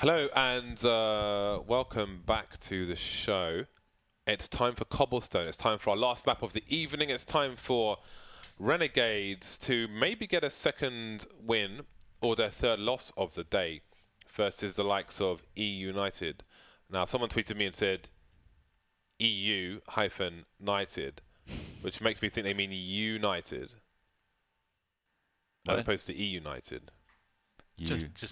Hello and welcome back to the show. It's time for Cobblestone. It's time for our last map of the evening. It's time for Renegades to maybe get a second win or their third loss of the day versus the likes of Eunited. Now, someone tweeted me and said EU-United, which makes me think they mean United as opposed to E-United.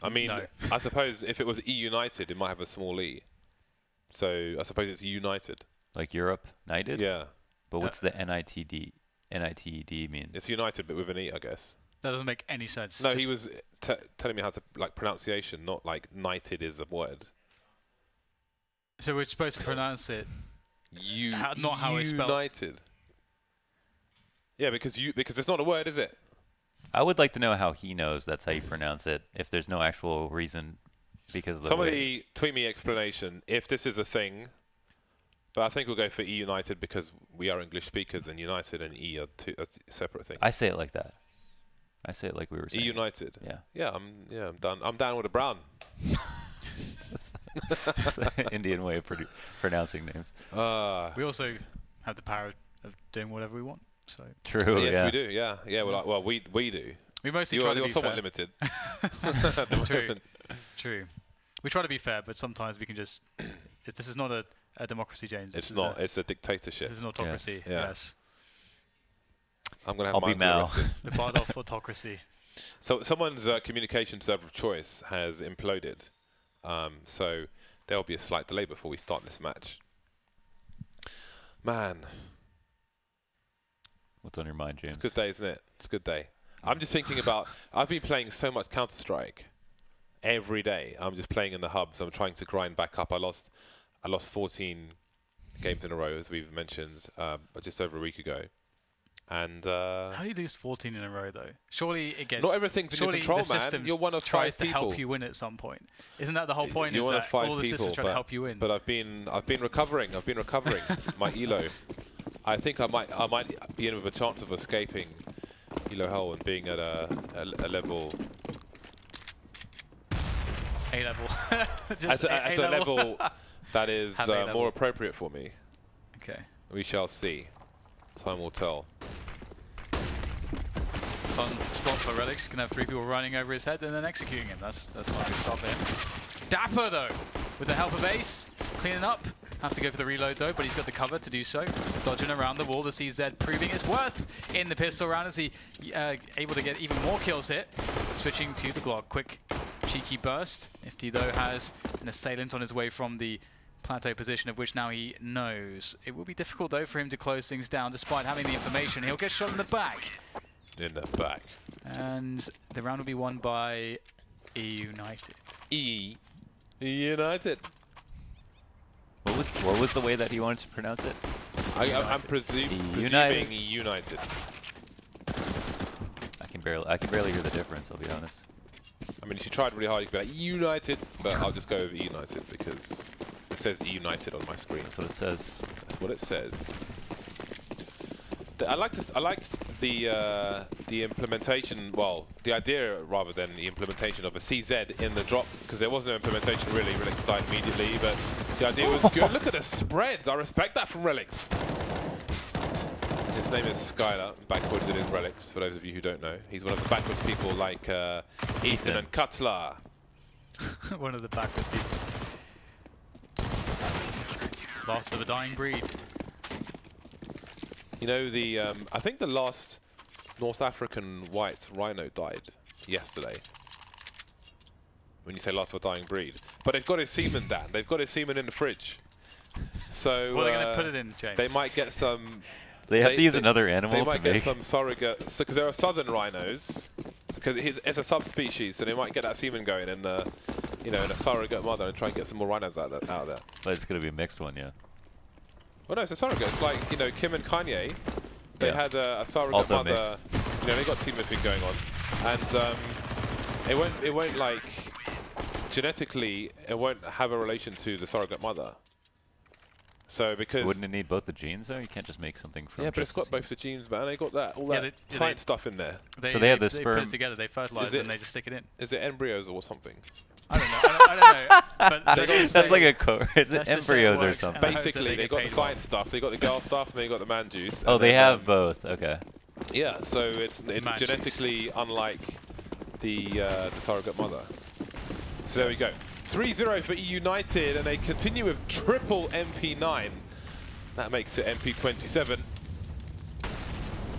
I mean, no. I suppose if it was E-United, it might have a small e. So I suppose it's United. Like Europe, United? Yeah. But what's the NITD? NITED mean? It's United, but with an e, I guess. That doesn't make any sense. No, he was telling me how to, like, pronunciation, not like knighted is a word. So we're supposed to pronounce it not how it's spelled. United. Yeah, because it's not a word, is it? I would like to know how he knows that's how you pronounce it, if there's no actual reason because of the Somebody tweet me explanation if this is a thing, but I think we'll go for E-United because we are English speakers and United and E are two separate things. I say it like that. I say it like we were saying. E-United. Yeah. Yeah, I'm done. I'm down with a brown. That's an Indian way of pronouncing names. We also have the power of doing whatever we want. So true. Yes, yeah. we do. Yeah, yeah. Well, we do. We mostly try to be somewhat fair. limited. True. True. We try to be fair, but sometimes we can just. This is not a democracy, James. It's not. It's a dictatorship. This is an autocracy. Yes. Yeah. Yes. I'm gonna have I'll be Mal. The part of autocracy. So someone's communication server of choice has imploded. So there'll be a slight delay before we start this match. Man. What's on your mind, James? It's a good day, isn't it? It's a good day. I'm just thinking about, I've been playing so much Counter-Strike every day. I'm just playing in the hubs. I'm trying to grind back up. I lost 14 games in a row, as we've mentioned, just over a week ago. And how do you lose 14 in a row, though? Surely it gets. Not everything's in your control, man. You're one of 5 people. Tries to help you win at some point. Isn't that the whole point? You're one of 5 all the systems try to help you win. But I've been recovering. I've been recovering my elo. I think I might be in with a chance of escaping elo hell and being at a level. A level. At a level that is more appropriate for me. Okay. We shall see. Time will tell. Fun spot for Relics. Can have 3 people running over his head and then executing him. That's not a good start for him. Dapper though, with the help of Ace, cleaning up. Have to go for the reload though, but he's got the cover to do so. Dodging around the wall, the CZ proving its worth in the pistol round as he able to get even more kills hit. Switching to the Glock. Quick, cheeky burst. Nifty though has an assailant on his way from the plateau position, of which now he knows. It will be difficult though for him to close things down despite having the information. He'll get shot in the back. In the back. And the round will be won by E-United. E-United. What was the way that he wanted to pronounce it? I'm presuming United. United. I can barely hear the difference, I'll be honest. I mean, if you tried really hard, you could be like United, but I'll just go with United because it says United on my screen. That's what it says. That's what it says. I liked the implementation. Well, the idea rather than the implementation of a CZ in the drop, because there was no implementation really. Relics died immediately, but the idea was good. Look at the spreads. I respect that from Relics. His name is Skylar. Backwards it is Relics. For those of you who don't know, he's one of the backwards people like Ethan and Cutler. One of the backwards people. Last of a dying breed. You know, I think the last North African white rhino died yesterday. When you say last of a dying breed. But they've got his semen, Dan. They've got his semen in the fridge. So what are they going to put it in, James? They might get some... They have to use another animal to make... They might get some surrogate... Because there are southern rhinos. Because it's a subspecies, so they might get that semen going in the, in a surrogate mother and try and get some more rhinos out of there. But it's going to be a mixed one, yeah. Well, no, it's a surrogate. It's like, Kim and Kanye, they had a surrogate also mother. mixed. They got semen thing going on, and it won't like genetically, it won't have a relation to the surrogate mother. So because Wouldn't it need both the genes though? You can't just make something from. yeah, but it's got both the genes, man. They got that all that science stuff in there. So they have the They sperm. put it together, they fertilize it, and they just stick it in. Is it embryos or something? I don't know. I don't know. But That's like a is it Let's just say it embryos or works, something? and I hope that Basically, they they get got the paid science stuff. They got the girl stuff, and they got the man juice. Oh, and they then, have both. Okay. Yeah, so it's Man genetically unlike the surrogate mother. So there we go. 3-0 for Eunited, and they continue with triple MP9. That makes it MP27.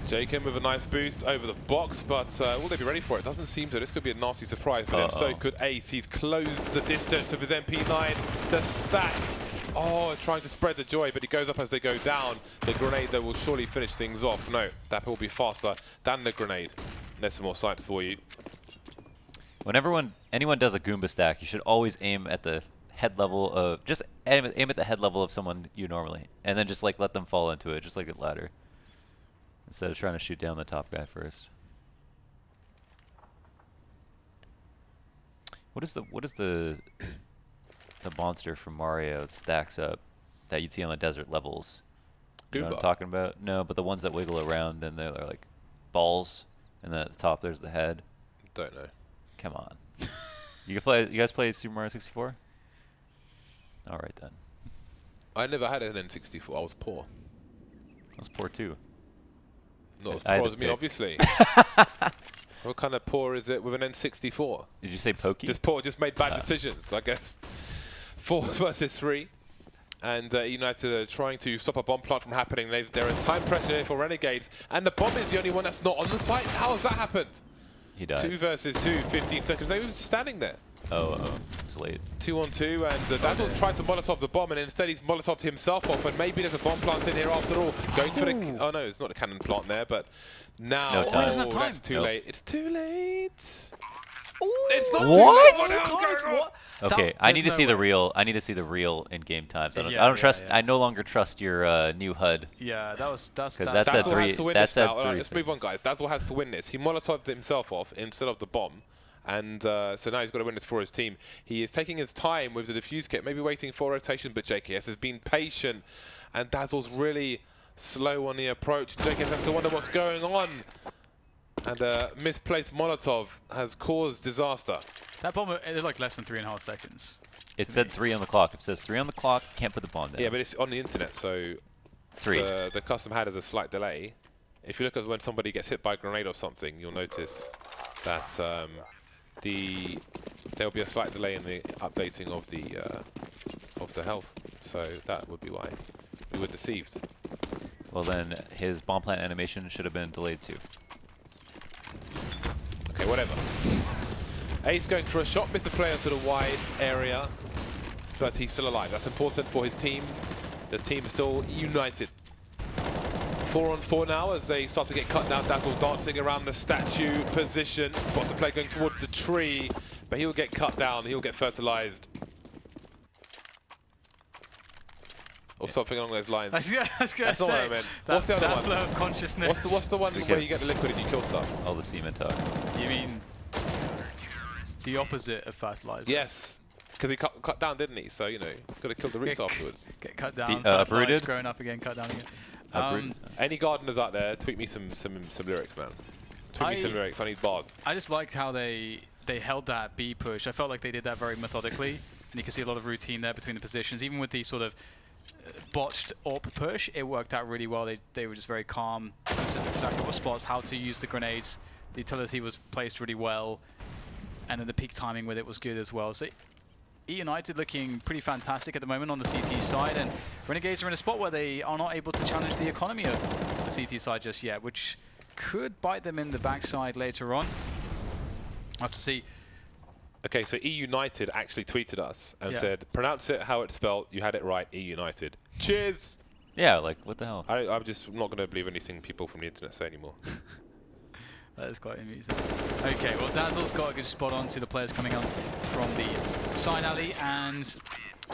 Jacob with a nice boost over the box, but will they be ready for it? Doesn't seem so. This could be a nasty surprise for them. So could Ace. He's closed the distance of his MP9. The stack. Oh, trying to spread the joy, but he goes up as they go down. The grenade, though, will surely finish things off. No, that will be faster than the grenade. There's some more sights for you. When anyone does a Goomba stack, you should always aim at the head level of aim at the head level of someone you normally, and then just like let them fall into it, just like a ladder, instead of trying to shoot down the top guy first. What is the monster from Mario that stacks up that you'd see on the desert levels? You know what I'm talking about? No, but the ones that wiggle around and they're like balls, and then at the top there's the head. Don't know. Come on. You guys play Super Mario 64? All right then. I never had an N64. I was poor. I was poor too. Not as poor as me, obviously. What kind of poor is it with an N64? Did you say pokey? Just poor, just made bad decisions, I guess. 4 versus 3. And United are trying to stop a bomb plant from happening. They're in time pressure here for Renegades. And the bomb is the only one that's not on the site. How has that happened? He died. 2 versus 2, 15 seconds. They were just standing there. Oh, it's late. 2 on 2, and Dazzle's tried to Molotov the bomb, and instead he's Molotoved himself off, and maybe there's a bomb plant in here after all. Going for the... Oh no, it's not a cannon plant there, but now... No time. Isn't that time? That's too late. It's too late! Ooh, it's not what? too late! What? Okay, I need to see the real. I need to see the real in-game times. I don't trust. Yeah. I no longer trust your new HUD. Yeah, that's that's Dazzle at 3. has to win That's this at now. 3. Let's move on, guys. Dazzle has to win this. He Molotoved himself off instead of the bomb. And so now he's got to win this for his team. He is taking his time with the defuse kit, maybe waiting for rotation, but JKS has been patient. And Dazzle's really slow on the approach. JKS has to wonder what's going on. And a misplaced Molotov has caused disaster. That bomb, it was like less than 3.5 seconds. It said 3 on the clock. If it says 3 on the clock, can't put the bomb down. Yeah, but it's on the internet, so 3. The custom had has a slight delay. If you look at when somebody gets hit by a grenade or something, you'll notice that there'll be a slight delay in the updating of the health. So that would be why we were deceived. Well, then his bomb plant animation should have been delayed too. Okay, whatever. Ace going for a shot, missed the player to the wide area, but he's still alive. That's important for his team. The team is still united. 4 on 4 now as they start to get cut down. Dazzle dancing around the statue position. Spots the player going towards the tree, but he'll get cut down. He'll get fertilized. Or something along those lines. I was gonna That's not say, what I meant. What's the other one? Flow of consciousness. What's the one where you get the liquid and you kill stuff? All the semen talk. You mean the opposite of fertilizer? Yes. Because he cut down, didn't he? So, you know, got to kill the roots afterwards. Get cut down, uprooted? growing up again, cut down again. Any gardeners out there, tweet me some lyrics, man. Tweet me some lyrics. I need bars. I just liked how they held that B push. I felt like they did that very methodically, and you can see a lot of routine there between the positions. Even with the sort of botched AWP push, it worked out really well. They were just very calm, considered exactly what spots, how to use the grenades. The utility was placed really well, and then the peak timing with it was good as well. So Eunited looking pretty fantastic at the moment on the CT side, and Renegades are in a spot where they are not able to challenge the economy of the CT side just yet, which could bite them in the backside later on. I'll have to see. Okay, so Eunited actually tweeted us and said, pronounce it how it's spelled. You had it right, Eunited. Cheers! Yeah, like, what the hell? I'm not going to believe anything people from the internet say anymore. That is quite amusing. Okay, well, Dazzle's got a good spot on to the players coming on from the side alley, and,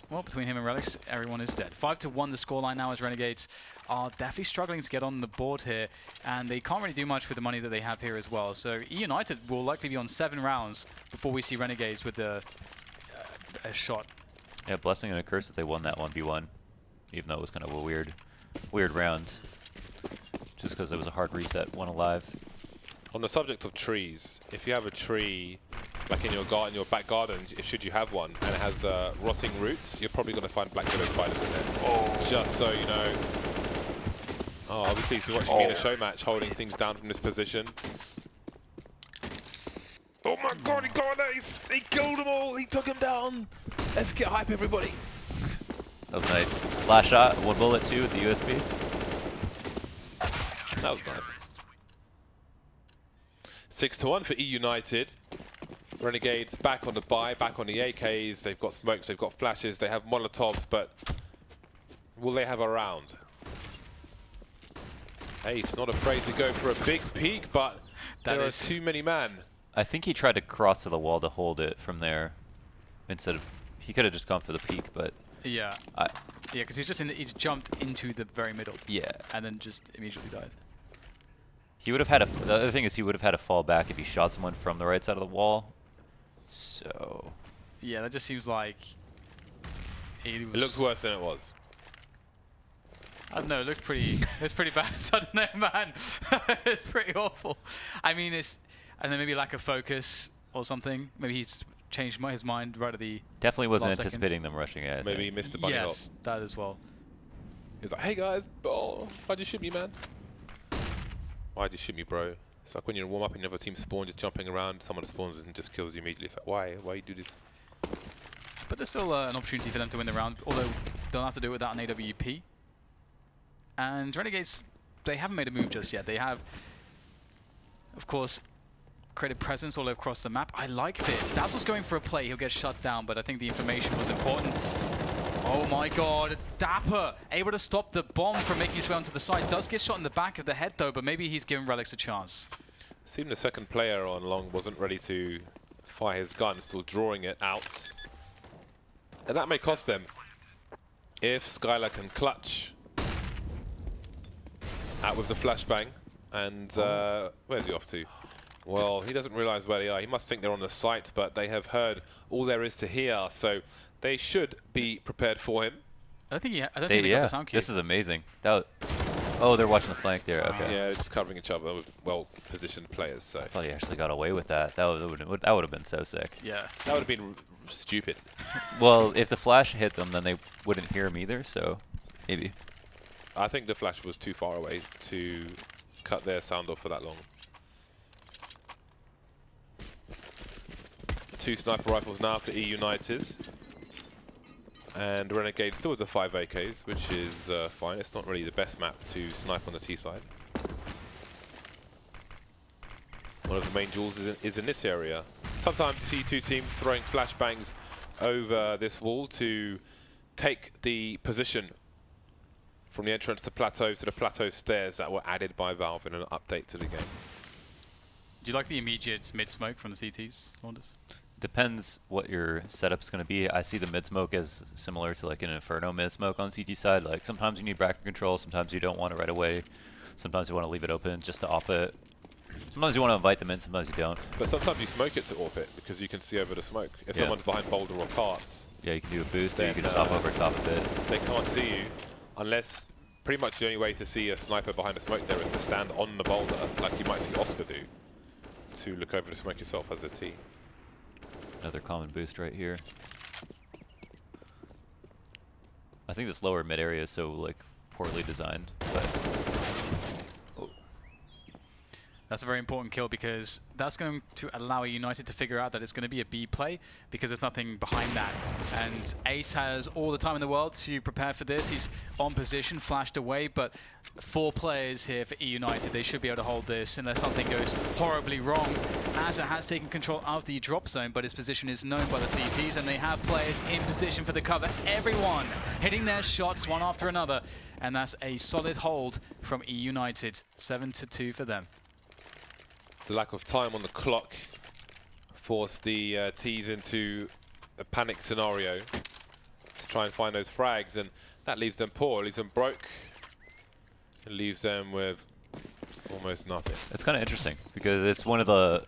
well, between him and Relics, everyone is dead. 5-1 the scoreline now as Renegades are definitely struggling to get on the board here, and they can't really do much with the money that they have here as well. So Eunited will likely be on 7 rounds before we see Renegades with a shot. Yeah, blessing and a curse that they won that 1v1. even though it was kind of a weird round, just because it was a hard reset, one alive. On the subject of trees, if you have a tree like in your garden, your back garden, should you have one, and it has rotting roots, you're probably going to find black widow spiders in there. Oh. Just so you know. Oh, obviously if you're watching me in a show match, holding things down from this position. Oh my god, he got an ace! He killed them all! He took them down! Let's get hype, everybody! That was nice. Last shot, 1 bullet, 2 with the USB. That was nice. 6-1 for Eunited. Renegades back on the buy, back on the AKs. They've got smokes, they've got flashes, they have Molotovs, but will they have a round? Ace not afraid to go for a big peek, but there are too many men. I think he tried to cross to the wall to hold it from there, instead of, he could have just gone for the peek, but yeah, yeah, because he's just he's jumped into the very middle. Yeah, and then just immediately died. He would have had the other thing is he would have had to fall back if he shot someone from the right side of the wall. So yeah, that just seems like it looked worse than it was. I don't know, it looked pretty it's pretty bad. I don't know, man. It's pretty awful. I mean, it's, I don't know, maybe lack of focus or something. Maybe he's changed his mind right at the definitely wasn't last anticipating them rushing it. Maybe he missed the bunny hop. Yes, that as well. He was like, hey guys, oh, why'd you shoot me, man? Why'd you shoot me, bro? It's like when you're in warm-up and you have a team spawn just jumping around, someone spawns and just kills you immediately. It's like, why? Why you do this? But there's still an opportunity for them to win the round, although they'll have to do it without an AWP. And Renegades, they haven't made a move just yet. They have, of course, created presence all across the map. I like this. Dazzle's going for a play. He'll get shut down, but I think the information was important. Oh my god, Dapper able to stop the bomb from making his way onto the side. Does get shot in the back of the head though, but maybe he's given Relics a chance. Seemed the second player on long wasn't ready to fire his gun, still drawing it out. And that may cost them. If Skylar can clutch out with the flashbang, and where's he off to? Well, he doesn't realize where they are. He must think they're on the site, but they have heard all there is to hear, so they should be prepared for him. I don't think they got the sound cue. This is amazing. That oh, they're watching the flank there. Okay. Yeah, just covering each other with well-positioned players. So I thought he actually got away with that. That would have been so sick. Yeah, that would have been stupid. Well, if the flash hit them, then they wouldn't hear him either. So maybe. I think the flash was too far away to cut their sound off for that long. 2 sniper rifles now for Eunited. And Renegade still with the 5 AKs, which is fine. It's not really the best map to snipe on the T side. One of the main jewels is in this area. Sometimes you see 2 teams throwing flashbangs over this wall to take the position from the entrance to plateau to the plateau stairs that were added by Valve in an update to the game. Do you like the immediate mid-smoke from the CTs, Launders? Depends what your setup's going to be. I see the mid-smoke as similar to like an Inferno mid-smoke on CT side. Like sometimes you need bracket control, sometimes you don't want it right away. Sometimes you want to leave it open just to off it. Sometimes you want to invite them in, sometimes you don't. But sometimes you smoke it to off it because you can see over the smoke. If someone's behind boulder or carts, yeah, you can do a boost, or you can just hop over top of it. They can't see you unless pretty much the only way to see a sniper behind the smoke there is to stand on the boulder, like you might see Oscar do, to look over the smoke yourself as a T. Another common boost right here. I think this lower mid area is so like poorly designed, but that's a very important kill because that's going to allow United to figure out that it's going to be a B play because there's nothing behind that. And Ace has all the time in the world to prepare for this. He's on position, flashed away, but 4 players here for United. They should be able to hold this unless something goes horribly wrong. Azza has taken control of the drop zone, but his position is known by the CTs, and they have players in position for the cover. Everyone hitting their shots one after another, and that's a solid hold from United. 7-2 for them. The lack of time on the clock forced the T's into a panic scenario to try and find those frags, and that leaves them poor, leaves them broke, and leaves them with almost nothing. It's kind of interesting because it's one of the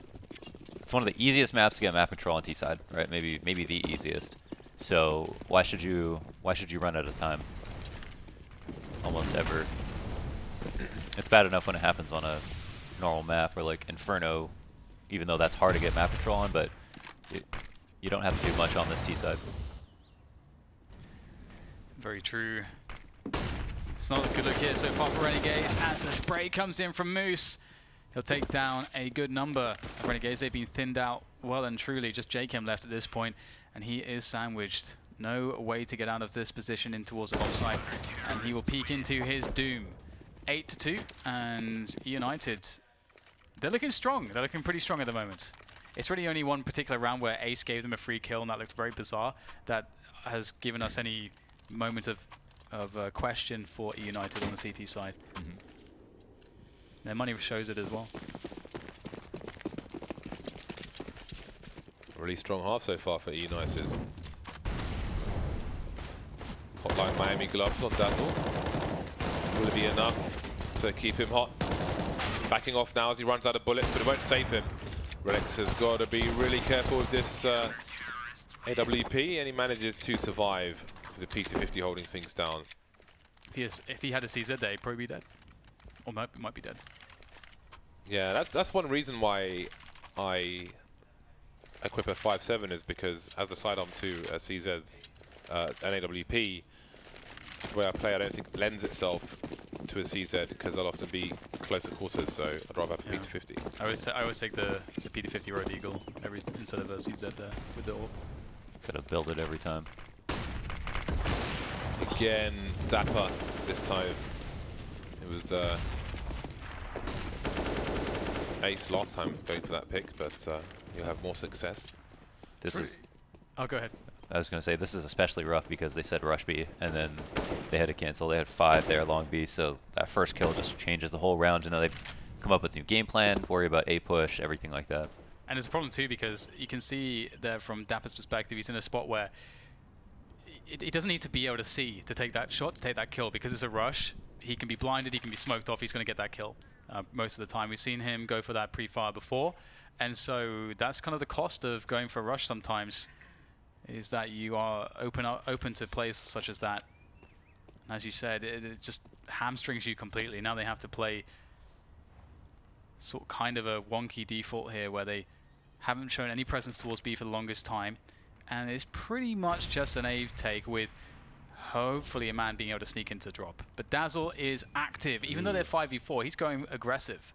easiest maps to get map control on T side, right? Maybe the easiest. So why should you run out of time? almost ever. It's bad enough when it happens on a normal map or like Inferno, even though that's hard to get map control on, but you don't have to do much on this T side. Very true. It's not a good look here so far for Renegades as the spray comes in from Moose. He'll take down a good number of Renegades. They've been thinned out well and truly. Just Jakem left at this point, and he is sandwiched. No way to get out of this position in towards the bomb site, and he will peek into his doom. 8-2, and United, they're looking strong. They're looking pretty strong at the moment. It's really only one particular round where Ace gave them a free kill, and that looked very bizarre. That has given us any moment of question for Eunited on the CT side. Mm-hmm. Their money shows it as well. Really strong half so far for Eunited. Hotline Miami gloves on Dazzle. Will it be enough to keep him hot? Backing off now as he runs out of bullets, but it won't save him. Relics has got to be really careful with this AWP, and he manages to survive with a PC-50 holding things down. If he had a CZ there, he'd probably be dead. Or might be dead. Yeah, that's one reason why I equip a 5.7 is because as a sidearm to a CZ, an AWP, the way I play I don't think lends itself to a CZ because I'll often be closer quarters, so I'd rather have a P250. I always take the P250 Road Eagle instead of a CZ there with the AWP. Gotta build it every time. Again, Dapper this time. It was Ace last time going for that pick, but you'll have more success. This is. Oh, go ahead. I was going to say this is especially rough because they said rush B and then they had to cancel. They had 5 there along B, so that first kill just changes the whole round. And now they've come up with a new game plan, worry about A push, everything like that. And it's a problem too because you can see there from Dapper's perspective, he's in a spot where he doesn't need to be able to see to take that shot, to take that kill, because it's a rush. He can be blinded, he can be smoked off, he's going to get that kill most of the time. We've seen him go for that pre-fire before, and so that's kind of the cost of going for a rush sometimes, is that you are open to plays such as that. As you said, it just hamstrings you completely. Now they have to play sort of kind of a wonky default here where they haven't shown any presence towards B for the longest time, and it's pretty much just an A take with hopefully a man being able to sneak into drop. But Dazzle is active. Even though they're 5v4, he's going aggressive.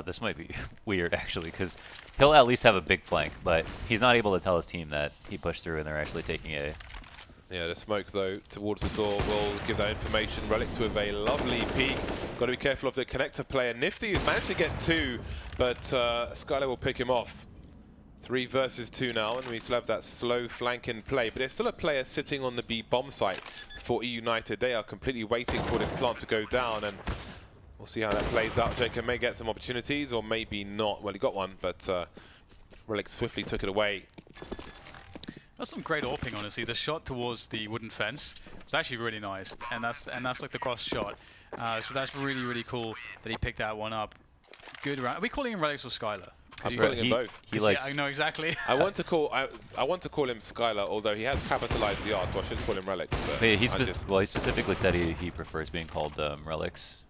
This might be weird, actually, because he'll at least have a big flank, but he's not able to tell his team that he pushed through and they're actually taking A. Yeah, the smoke, though, towards the door will give that information. Relics with a lovely peek. Got to be careful of the connector player. Nifty has managed to get 2, but Skylar will pick him off. 3 versus 2 now, and we still have that slow flank in play. But there's still a player sitting on the B bomb site for Eunited. They are completely waiting for this plant to go down, and we'll see how that plays out. Jacob may get some opportunities, or maybe not. Well, he got one, but Relic swiftly took it away. That's some great AWPing, honestly. The shot towards the wooden fence was actually really nice, and that's like the cross shot. So that's really, really cool that he picked that one up. Good round. Are we calling him Relics or Skylar? I'm calling him both. He likes. Yeah, I know exactly. I want to call him Skylar, although he has capitalized the R, so I should call him Relic. But he specifically said he prefers being called Relics.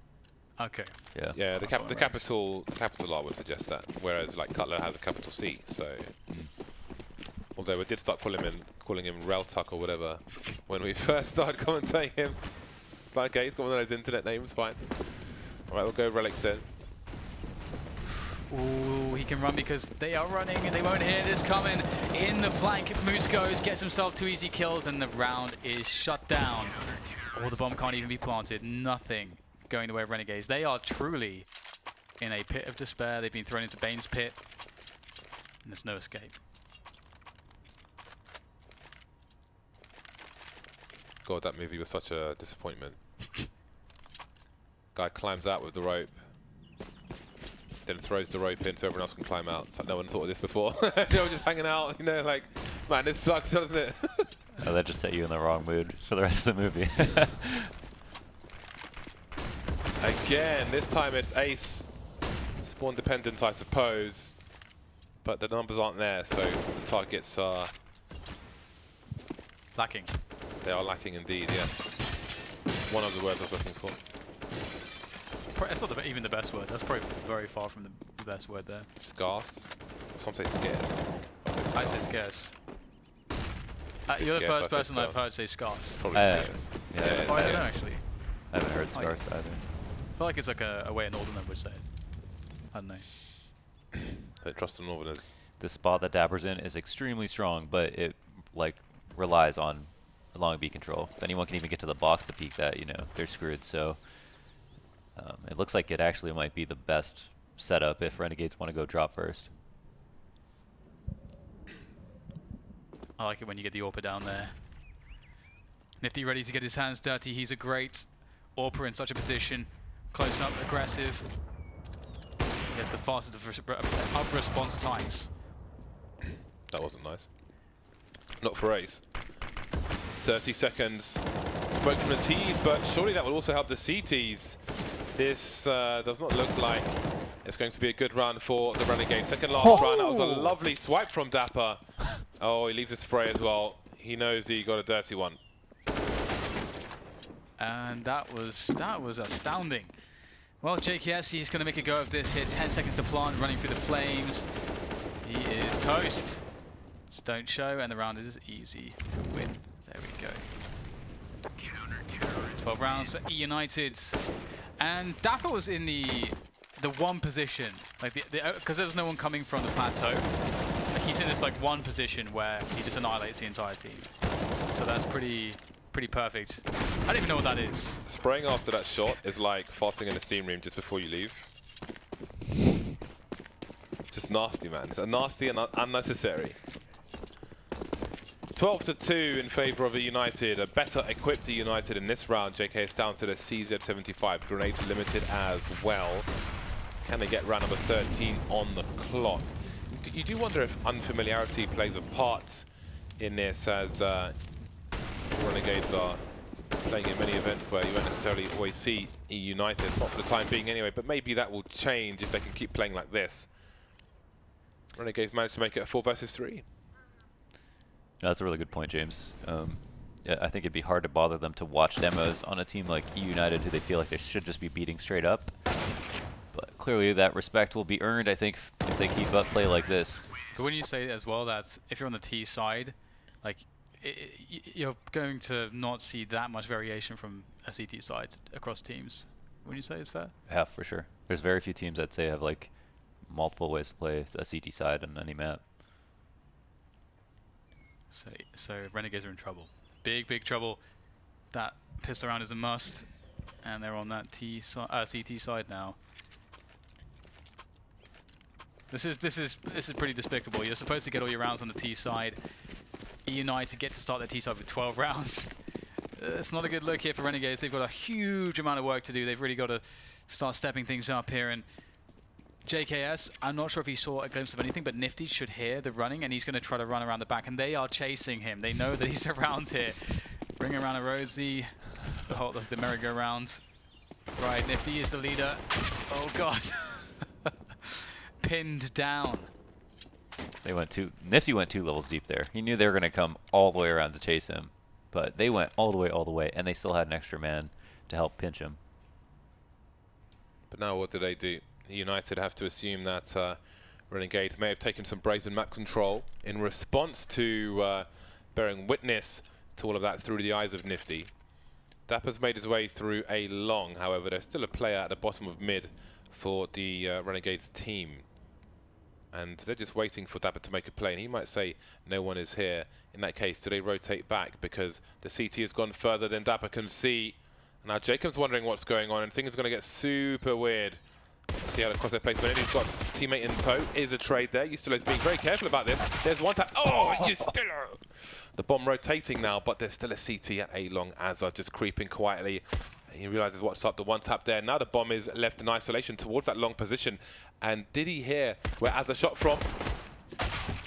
Okay. Yeah. Yeah, the capital R would suggest that, whereas like Cutler has a capital C. So, although we did start calling him Reltuck or whatever when we first started commentating him. But okay, he's got one of those internet names. Fine. All right, we'll go Relics then. Ooh, he can run because they are running and they won't hear this coming. In the flank, Moose goes, gets himself 2 easy kills, and the round is shut down. Oh, the bomb can't even be planted. Nothing going the way of Renegades. They are truly in a pit of despair. They've been thrown into Bane's pit, and there's no escape. God, that movie was such a disappointment. Guy climbs out with the rope, then throws the rope in so everyone else can climb out. It's like no one thought of this before. They were just hanging out, you know, like, man, this sucks, doesn't it? Oh, that just set you in the wrong mood for the rest of the movie. Again, this time it's Ace. Spawn dependent, I suppose. But the numbers aren't there, so the targets are lacking. They are lacking indeed, yes. one of the words I was looking for. It's not even the best word. That's probably very far from the best word there. Scarce. Some say scarce. I say scarce. You're the first person I've heard say scarce. Probably scarce. Yeah, I don't know actually. I haven't heard scarce either. I feel like it's like a way a northerner would say it. I don't know. Don't trust the northerners. The spot that Dapper's in is extremely strong, but it like relies on long B control. If anyone can even get to the box to peek that, you know, they're screwed. So it looks like it actually might be the best setup if Renegades want to go drop first. I like it when you get the AWPer down there. Nifty ready to get his hands dirty. He's a great AWPer in such a position. Close up, aggressive. He has the fastest of response times. That wasn't nice. Not for Ace. 30 seconds. Smoke from the T's, but surely that will also help the CTs. This does not look like it's going to be a good run for the Renegades. Second last run. That was a lovely swipe from Dapper. Oh, he leaves a spray as well. He knows he got a dirty one. And that was astounding. Well, JKS, he's going to make a go of this here. 10 seconds to plant, running through the flames. He is toast. Just don't show, and the round is easy to win. There we go. 12 rounds for Eunited. And Dapper was in the one position, like because there was no one coming from the plateau. Like he's in this like one position where he just annihilates the entire team. So that's pretty perfect. I don't even know what that is. Spraying after that shot is like fasting in a steam room just before you leave. Just nasty, man. It's nasty and unnecessary. 12-2 in favour of a United. A better equipped United in this round. JK is down to the CZ75. Grenades limited as well. Can they get round number 13 on the clock? You do wonder if unfamiliarity plays a part in this, as Renegades are playing in many events where you won't necessarily always see United, not for the time being anyway, but maybe that will change if they can keep playing like this. Renegades managed to make it a 4 versus 3. No, that's a really good point, James. Yeah, I think it'd be hard to bother them to watch demos on a team like Eunited, who they feel like they should just be beating straight up. But clearly that respect will be earned, I think, if they keep up play like this. But when you say as well that if you're on the T side, like you're going to not see that much variation from a CT side across teams. Wouldn't you say it's fair? Yeah, for sure. There's very few teams I'd say have like multiple ways to play a CT side on any map. So Renegades are in trouble. Big trouble. That pistol round is a must, and they're on that CT side now. This is pretty despicable. You're supposed to get all your rounds on the T side. Eunited get to start their T side with 12 rounds. It's not a good look here for Renegades. They've got a huge amount of work to do. They've really got to start stepping things up here. And JKS, I'm not sure if he saw a glimpse of anything, but Nifty should hear the running, and he's going to try to run around the back, and they are chasing him. They know that he's around here. Bring around a Rosie, the whole of the merry-go-round. Right, Nifty is the leader. Oh god. Pinned down. Nifty went 2 levels deep there. He knew they were going to come all the way around to chase him, but they went all the way, and they still had an extra man to help pinch him. But now what do they do? United have to assume that Renegades may have taken some brazen map control in response to bearing witness to all of that through the eyes of Nifty. Dapper's made his way through a long, however, there's still a player at the bottom of mid for the Renegades team. And they're just waiting for Dapper to make a play, and he might say no one is here. In that case, do they rotate back because the CT has gone further than Dapper can see? Now Jacob's wondering what's going on, and things are going to get super weird. See how the crosshair placement in. He's got teammate in tow. Is a trade there. Yustilo's being very careful about this. There's one tap. Oh, Yustilo! The bomb rotating now, but there's still a CT at A long. Azza just creeping quietly. He realizes what's up. The one tap there. Now the bomb is left in isolation towards that long position. And did he hear where Azza shot from?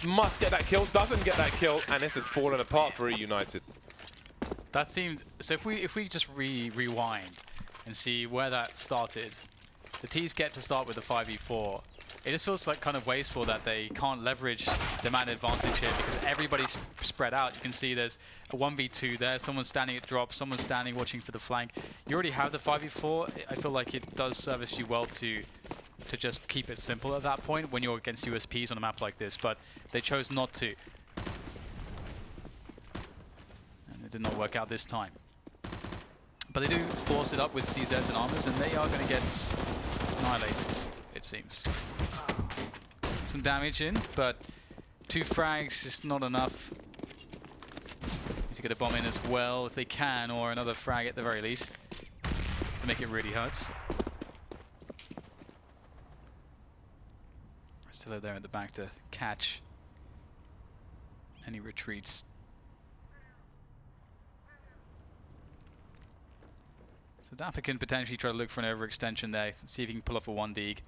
Must get that kill. Doesn't get that kill. And this has fallen apart for Eunited. That seemed... So if we just rewind and see where that started. the T's get to start with the 5v4. It just feels like kind of wasteful that they can't leverage the man advantage here because everybody's spread out. You can see there's a 1v2 there, someone's standing at drop, someone's standing watching for the flank. You already have the 5v4. I feel like it does service you well to just keep it simple at that point when you're against USPs on a map like this, but they chose not to. And it did not work out this time. But they do force it up with CZs and armors, and they are going to get annihilated, it seems. Some damage in, but 2 frags is not enough. Need to get a bomb in as well if they can, or another frag at the very least, to make it really hurt. Still there at the back to catch any retreats. So Dapper can potentially try to look for an overextension there, see if he can pull off a 1-dig.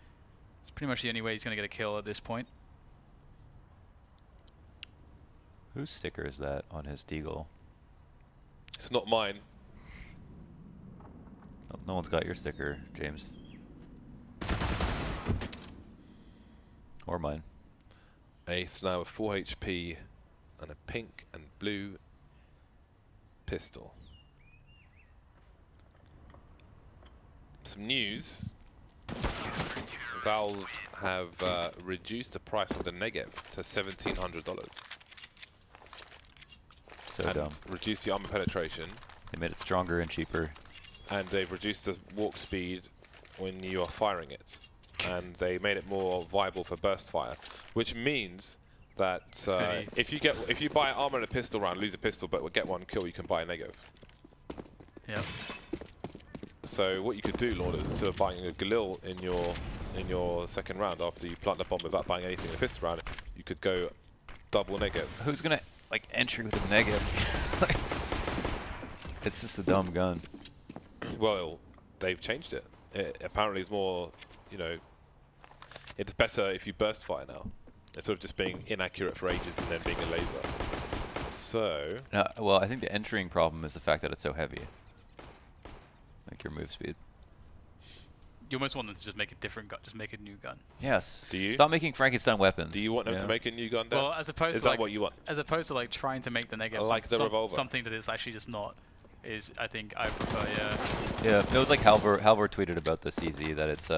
It's pretty much the only way he's going to get a kill at this point. Whose sticker is that on his deagle? It's not mine. No one's got your sticker, James. Or mine. Ace now with 4 HP and a pink and blue pistol. Some news. Valve have reduced the price of the Negev to $1,700. So and dumb. reduced the armor penetration. They made it stronger and cheaper. And they've reduced the walk speed when you are firing it. And they made it more viable for burst fire, which means that if you buy armor and a pistol round, lose a pistol, but get 1 kill, you can buy a Negev. Yep. So what you could do, Lord, is instead of buying a Galil in your second round after you plant the bomb without buying anything in a pistol round, you could go double Negev. Who's gonna like entry with a negative? It's just a dumb gun. Well, they've changed it. It apparently is more, you know, it's better if you burst fire now. Instead of just being inaccurate for ages and then being a laser. So... No, well, I think the entering problem is the fact that it's so heavy. Like your move speed. You almost want them to just make a different gun, just make a new gun. Yes. Do you? Stop making Frankenstein weapons. Do you want them to make a new gun then? Well, as opposed is to that what you want? As opposed to like trying to make the Negev like the revolver. something that is actually just not. Is I think I prefer, yeah. Yeah, it was like Halvor tweeted about the CZ that it's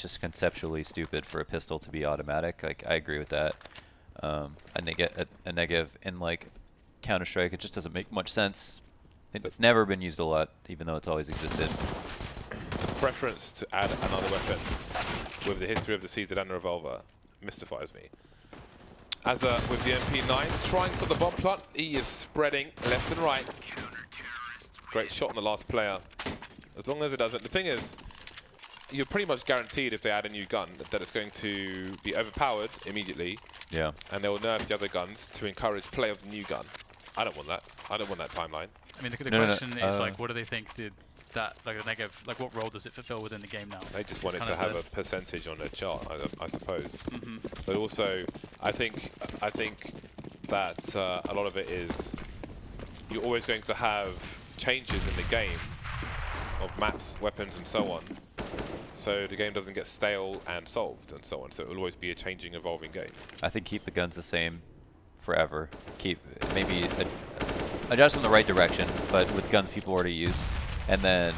just conceptually stupid for a pistol to be automatic. Like I agree with that. A Negev in like Counter-Strike, it just doesn't make much sense. It's never been used a lot, even though it's always existed. The preference to add another weapon with the history of the CZ and the revolver mystifies me. As with the MP9 trying for the bomb plant, he is spreading left and right. Great shot on the last player. As long as it doesn't, the thing is, you're pretty much guaranteed if they add a new gun that it's going to be overpowered immediately. Yeah. And they will nerf the other guns to encourage play of the new gun. I don't want that. I don't want that timeline. I mean, the question is like, what do they think did that, like the Negev, like what role does it fulfill within the game now? They just want it to have a percentage on their chart, I suppose. But also, I think that a lot of it is you're always going to have changes in the game of maps, weapons, and so on. So the game doesn't get stale and solved and so on. So it will always be a changing, evolving game. I think keep the guns the same forever. Keep maybe adjust in the right direction, but with guns people already use, and then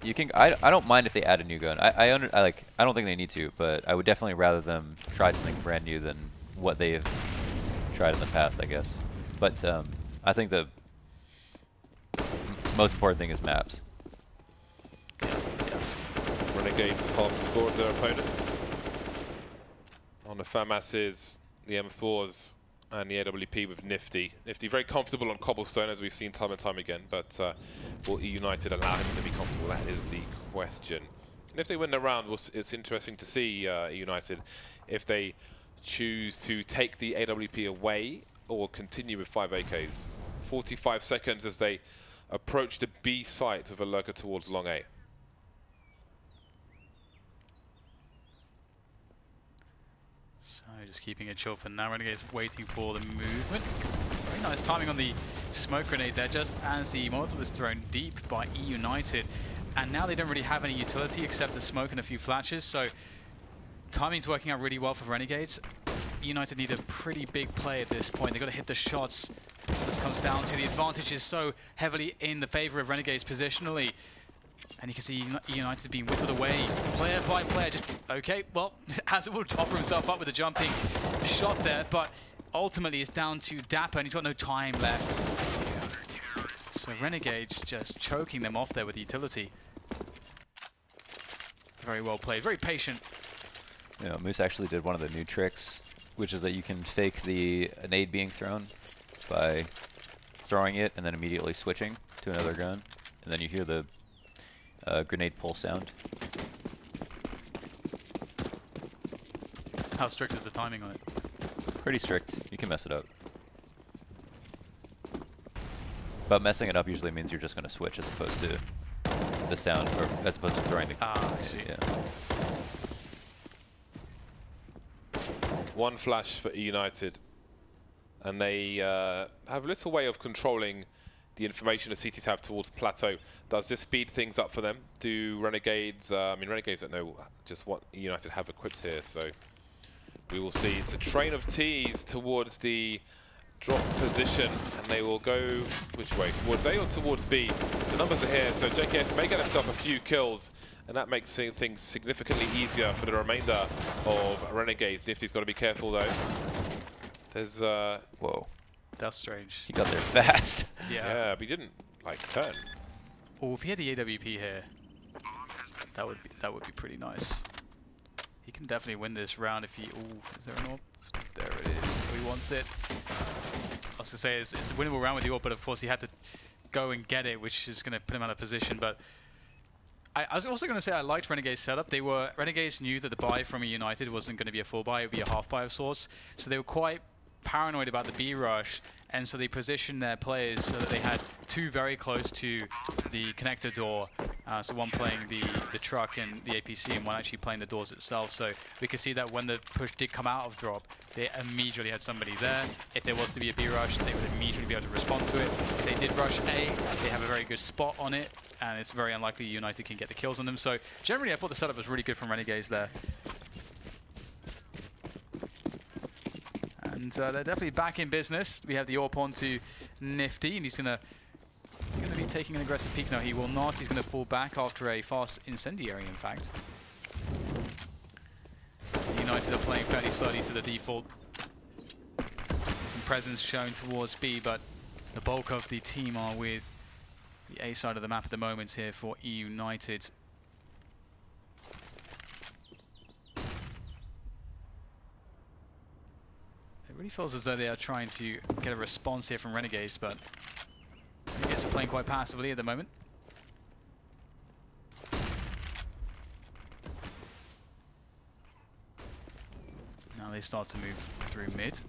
you can. I don't mind if they add a new gun. I don't think they need to, but I would definitely rather them try something brand new than what they've tried in the past, I guess. But I think the most important thing is maps. Renegades half the score of their opponent. On the FAMASs, the M4s, and the AWP with Nifty. Nifty very comfortable on Cobblestone, as we've seen time and time again, but will Eunited allow him to be comfortable? That is the question. And if they win the round, it's interesting to see Eunited if they choose to take the AWP away or continue with 5 AKs. 45 seconds as they approach the B site with a lurker towards long A. Just keeping it chill for now. Renegades waiting for the movement. Very nice timing on the smoke grenade there, just as the Molotov is thrown deep by Eunited. and now they don't really have any utility except a smoke and a few flashes, so timing's working out really well for Renegades. United need a pretty big play at this point. They've got to hit the shots. That's what this comes down to. The advantage is so heavily in the favor of Renegades positionally. And you can see United being whittled away player by player. Just, okay, well, Hazard will offer himself up with a jumping shot there, but ultimately it's down to Dapper, and he's got no time left. So Renegades just choking them off there with utility. Very well played, very patient. You know, Moose actually did one of the new tricks, which is that you can fake the nade being thrown by throwing it and then immediately switching to another gun, and then you hear the grenade pull sound. How strict is the timing on it? Pretty strict. You can mess it up. But messing it up usually means you're just going to switch as opposed to the sound, or as opposed to throwing the... Ah, I see. Yeah. One flash for Eunited, and they have little way of controlling the information the CTs have towards Plateau. Does this speed things up for them? Do Renegades, I mean, Renegades don't know just what United have equipped here, so we will see. It's a train of T's towards the drop position, and they will go which way? Towards A or towards B? The numbers are here, so JKS may get himself a few kills, and that makes things significantly easier for the remainder of Renegades. Nifty's got to be careful though. There's Whoa. That's strange. He got there fast. yeah, but he didn't like turn. Oh, if he had the AWP here, that would be pretty nice. He can definitely win this round if he. Oh, is there an AWP? There it is. He wants it. I was gonna say it's a winnable round with the AWP, but of course he had to go and get it, which is gonna put him out of position. But I was also gonna say I liked Renegade's setup. Renegades knew that the buy from a United wasn't gonna be a full buy; it would be a half buy of sorts. So they were quite paranoid about the B rush, and so they positioned their players so that they had two very close to the connector door, so one playing the truck and the APC, and one actually playing the doors itself. So we could see that when the push did come out of drop, they immediately had somebody there. If there was to be a B rush, they would immediately be able to respond to it. If they did rush A, they have a very good spot on it, and it's very unlikely United can get the kills on them. So generally I thought the setup was really good from Renegades there. And they're definitely back in business. We have the AWP on to Nifty, and he's going to be taking an aggressive peek. No, he will not. He's going to fall back after a fast incendiary, in fact. United are playing fairly slowly to the default. Some presence shown towards B, but the bulk of the team are with the A side of the map at the moment here for Eunited. It really feels as though they are trying to get a response here from Renegades, but Renegades are playing quite passively at the moment. Now they start to move through mid.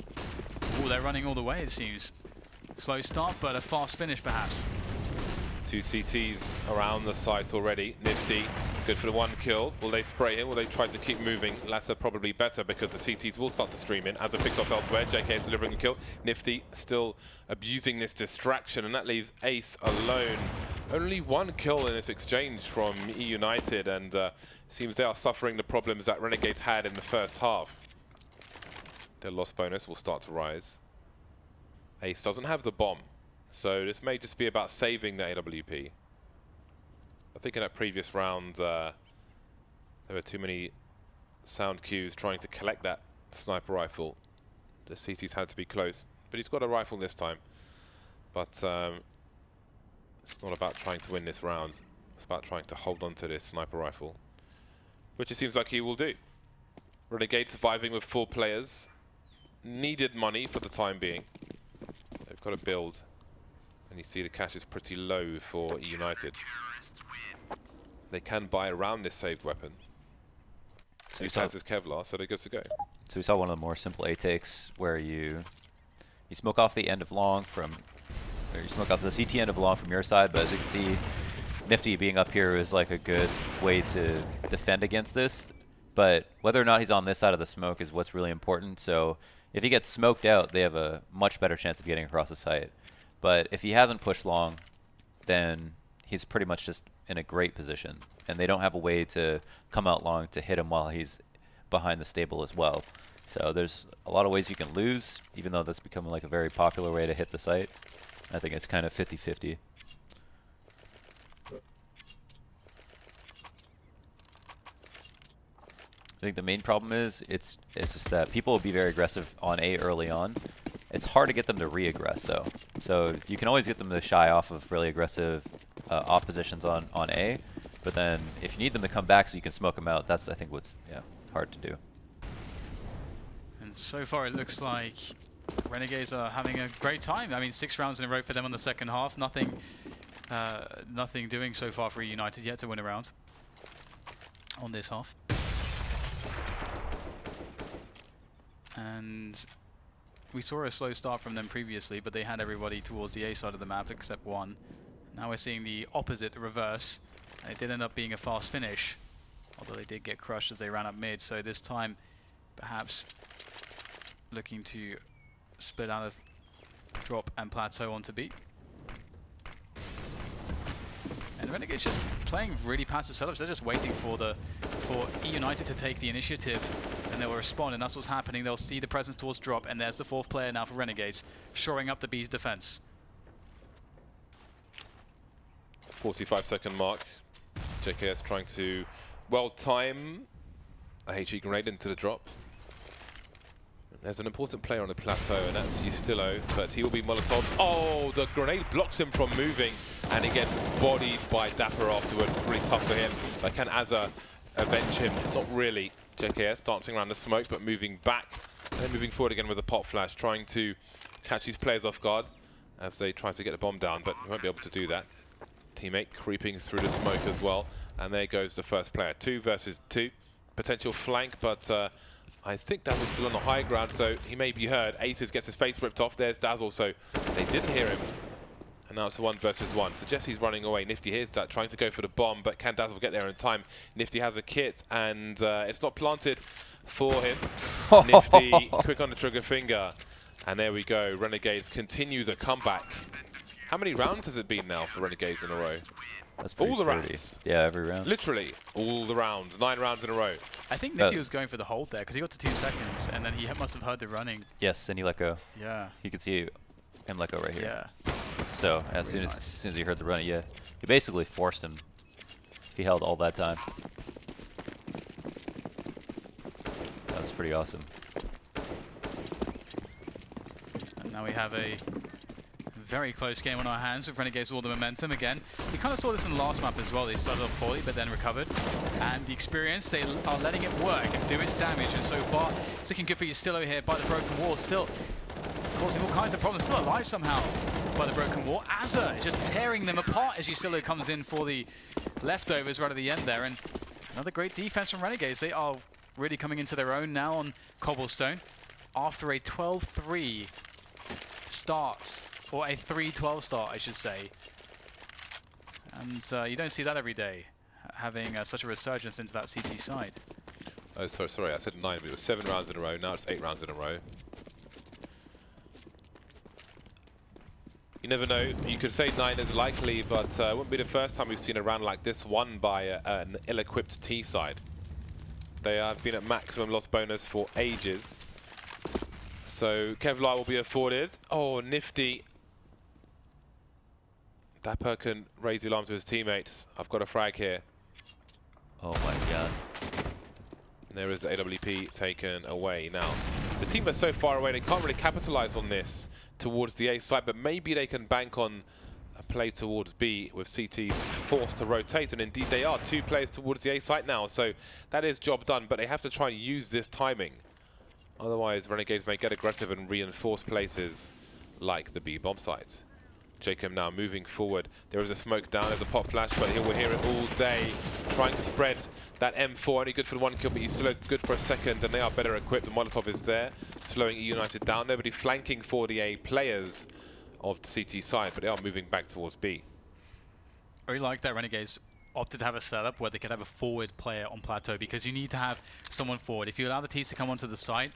Oh, they're running all the way, it seems. Slow start, but a fast finish perhaps. Two CTs around the site already. Nifty, good for the one kill. Will they spray him? Will they try to keep moving? Latter probably better because the CTs will start to stream in. As a picked off elsewhere, JK is delivering a kill. Nifty still abusing this distraction, and that leaves Ace alone. Only one kill in this exchange from Eunited, and seems they are suffering the problems that Renegades had in the first half. Their loss bonus will start to rise. Ace doesn't have the bomb, so this may just be about saving the AWP. I think in that previous round, there were too many sound cues trying to collect that sniper rifle. The CTs had to be close, but he's got a rifle this time. But it's not about trying to win this round. It's about trying to hold on to this sniper rifle, which it seems like he will do. Renegade surviving with 4 players. Needed money for the time being. They've got to build. And you see the cash is pretty low for United. They can buy around this saved weapon. So he has this Kevlar, so they're good to go. So we saw one of the more simple A takes where you smoke off the end of long from, or you smoke off the CT end of long from your side, but as you can see, Nifty being up here is like a good way to defend against this. But whether or not he's on this side of the smoke is what's really important. So if he gets smoked out, they have a much better chance of getting across the site. But if he hasn't pushed long, then he's pretty much just in a great position, and they don't have a way to come out long to hit him while he's behind the stable as well. So there's a lot of ways you can lose, even though that's becoming like a very popular way to hit the site. I think it's kind of 50-50. I think the main problem is it's just that people will be very aggressive on A early on. It's hard to get them to re-aggress though. So you can always get them to shy off of really aggressive off positions on A, but then if you need them to come back so you can smoke them out, that's I think what's hard to do. And so far it looks like Renegades are having a great time. I mean, 6 rounds in a row for them on the second half. Nothing doing so far for Eunited yet to win a round on this half. And we saw a slow start from them previously, but they had everybody towards the A side of the map except one. Now we're seeing the opposite, the reverse. And it did end up being a fast finish, although they did get crushed as they ran up mid. So this time, perhaps looking to split out of drop and plateau onto B. And Renegades just playing really passive setups. They're just waiting for Eunited to take the initiative, and they will respond, and that's what's happening. They'll see the presence towards drop, and there's the 4th player now for Renegades, shoring up the B's defense. 45-second mark. JKS trying to well time a HE grenade into the drop. There's an important player on the plateau, and that's Ustillo, but he will be Molotov. Oh, the grenade blocks him from moving, and he gets bodied by Dapper afterwards. It's really tough for him. But can Azza avenge him? Not really. JKS dancing around the smoke, but moving back, and then moving forward again with a pop flash, trying to catch these players off guard as they try to get the bomb down, but he won't be able to do that. Teammate creeping through the smoke as well, and there goes the first player. 2 versus 2. Potential flank, but I think Dazzle's still on the high ground, so he may be heard. Aces gets his face ripped off. There's Dazzle, so they didn't hear him. And now it's a 1 versus 1. So Jesse's running away. Nifty hears that, trying to go for the bomb, but can Dazzle get there in time? Nifty has a kit, and it's not planted for him. Nifty, quick on the trigger finger. And there we go. Renegades continue the comeback. How many rounds has it been now for Renegades in a row? That's all the sturdy. rounds. Yeah, every round. Literally, all the rounds. 9 rounds in a row. I think Nifty was going for the hold there, because he got to 2 seconds, and then he must have heard the running. Yes, and he let go. Yeah. You can see him let go right here. Yeah. So as soon as he heard the running, he basically forced him. He held all that time. That's pretty awesome. And now we have a very close game on our hands with Renegades with all the momentum again. We kind of saw this in the last map as well. They started off poorly, but then recovered. And the experience, they are letting it work and do its damage. And so far, it's looking good for Ustillo here by the broken wall. Still causing all kinds of problems. Still alive somehow by the broken wall. Azza is just tearing them apart as Ustillo comes in for the leftovers right at the end there. And another great defense from Renegades. They are really coming into their own now on Cobblestone after a 12-3 start. Or a 3-12 start, I should say. And you don't see that every day, having such a resurgence into that CT side. Oh, sorry, I said 9, but it was 7 rounds in a row. Now it's 8 rounds in a row. You never know. You could say 9 is likely, but it wouldn't be the first time we've seen a round like this won by an ill-equipped T side. They have been at maximum loss bonus for ages. So Kevlar will be afforded. Oh, Nifty. Dapper can raise the alarm to his teammates. I've got a frag here. Oh my god. And there is the AWP taken away. Now, the team is so far away, they can't really capitalize on this towards the A side, but maybe they can bank on a play towards B with CT forced to rotate, and indeed they are. 2 players towards the A site now, so that is job done, but they have to try and use this timing. Otherwise, Renegades may get aggressive and reinforce places like the B bomb site. Jacob now moving forward. There is a smoke down, there's a pop flash, but he will hear it all day. Trying to spread that M4, only good for the 1 kill, but he's still good for a second, and they are better equipped. The Molotov is there, slowing Eunited down. Nobody flanking for the A players of the CT side, but they are moving back towards B. I really like that Renegades opted to have a setup where they could have a forward player on plateau, because you need to have someone forward. If you allow the T's to come onto the site,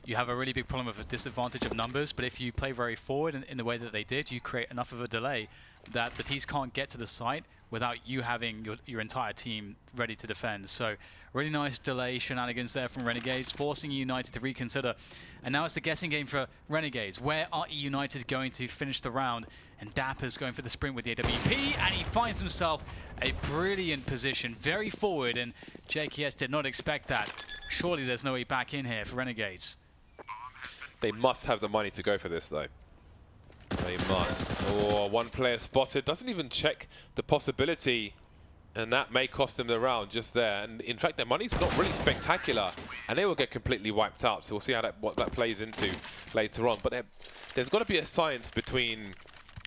you have a really big problem of a disadvantage of numbers, but if you play very forward in the way that they did, you create enough of a delay that the T's can't get to the site without you having your entire team ready to defend. So really nice delay shenanigans there from Renegades, forcing United to reconsider. And now it's the guessing game for Renegades. Where are United going to finish the round? And Dapper's going for the sprint with the AWP, and he finds himself a brilliant position, very forward, and JKS did not expect that. Surely there's no way back in here for Renegades. They must have the money to go for this, though. They must. Oh, one player spotted. Doesn't even check the possibility, and that may cost them the round just there. And in fact, their money's not really spectacular, and they will get completely wiped out. So we'll see how what that plays into later on. But there's got to be a science between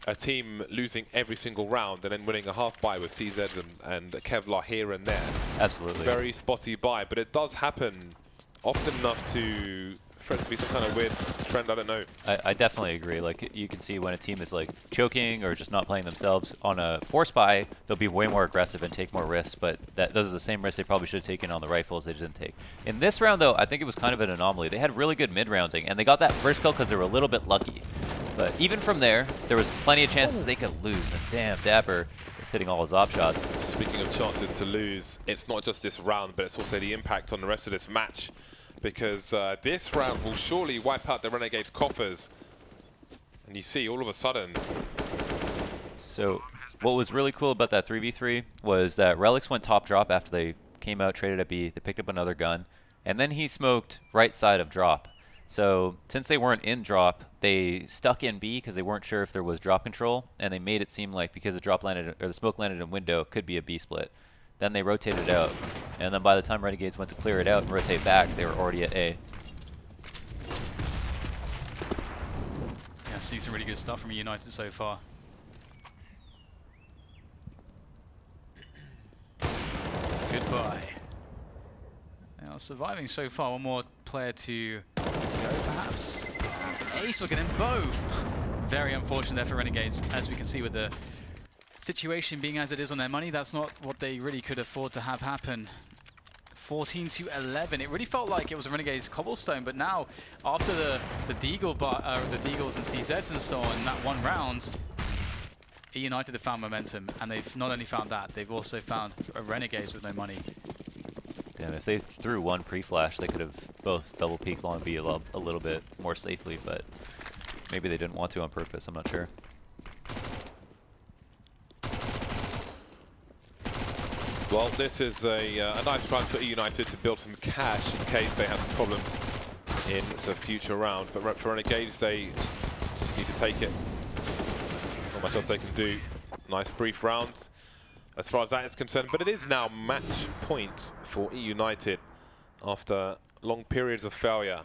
a team losing every single round and then winning a half buy with CZ and Kevlar here and there. Absolutely. Very spotty buy, but it does happen often enough for it to be some kind of weird trend. I don't know. I definitely agree. Like, you can see when a team is like choking or just not playing themselves on a force buy, they'll be way more aggressive and take more risks, but those are the same risks they probably should have taken on the rifles they didn't take. In this round, though, I think it was kind of an anomaly. They had really good mid-rounding, and they got that first kill because they were a little bit lucky. But even from there was plenty of chances they could lose, and damn, Dapper is hitting all his op shots. Speaking of chances to lose, it's not just this round, but it's also the impact on the rest of this match, because this round will surely wipe out the Renegades' coffers. And you see, all of a sudden... So, what was really cool about that 3v3 was that Relics went top drop after they came out, traded at B, they picked up another gun, and then he smoked right side of drop. So, since they weren't in drop, they stuck in B because they weren't sure if there was drop control, and they made it seem like because the drop landed, or the smoke landed in window, it could be a B split. Then they rotated out, and then by the time Renegades went to clear it out and rotate back, they were already at A. Yeah, seeing some really good stuff from United so far. Goodbye. Now surviving so far, one more player to go perhaps. Ace, look at them both. Very unfortunate there for Renegades, as we can see with the situation being as it is on their money. That's not what they really could afford to have happen. 14-11. It really felt like it was a Renegades Cobblestone, but now after the Deagles and CZs and so on, that one round, United have found momentum, and they've not only found that, they've also found a Renegades with no money. Damn, if they threw one pre-flash, they could have both double peeked long B a little bit more safely, but maybe they didn't want to on purpose, I'm not sure. Well, this is a nice run for United to build some cash in case they have some problems in the future round. But for Renegades, they just need to take it. Not much else they can do. Nice brief round as far as that is concerned. But it is now match point for United after long periods of failure.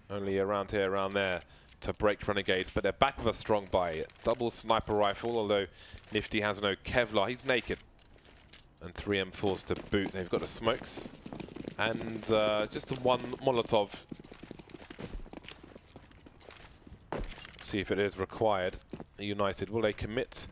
Only around here, around there to break Renegades. But they're back with a strong buy. Double sniper rifle, although Nifty has no Kevlar. He's naked. And 3M4s to boot. They've got the smokes. And just one Molotov. See if it is required. United, will they commit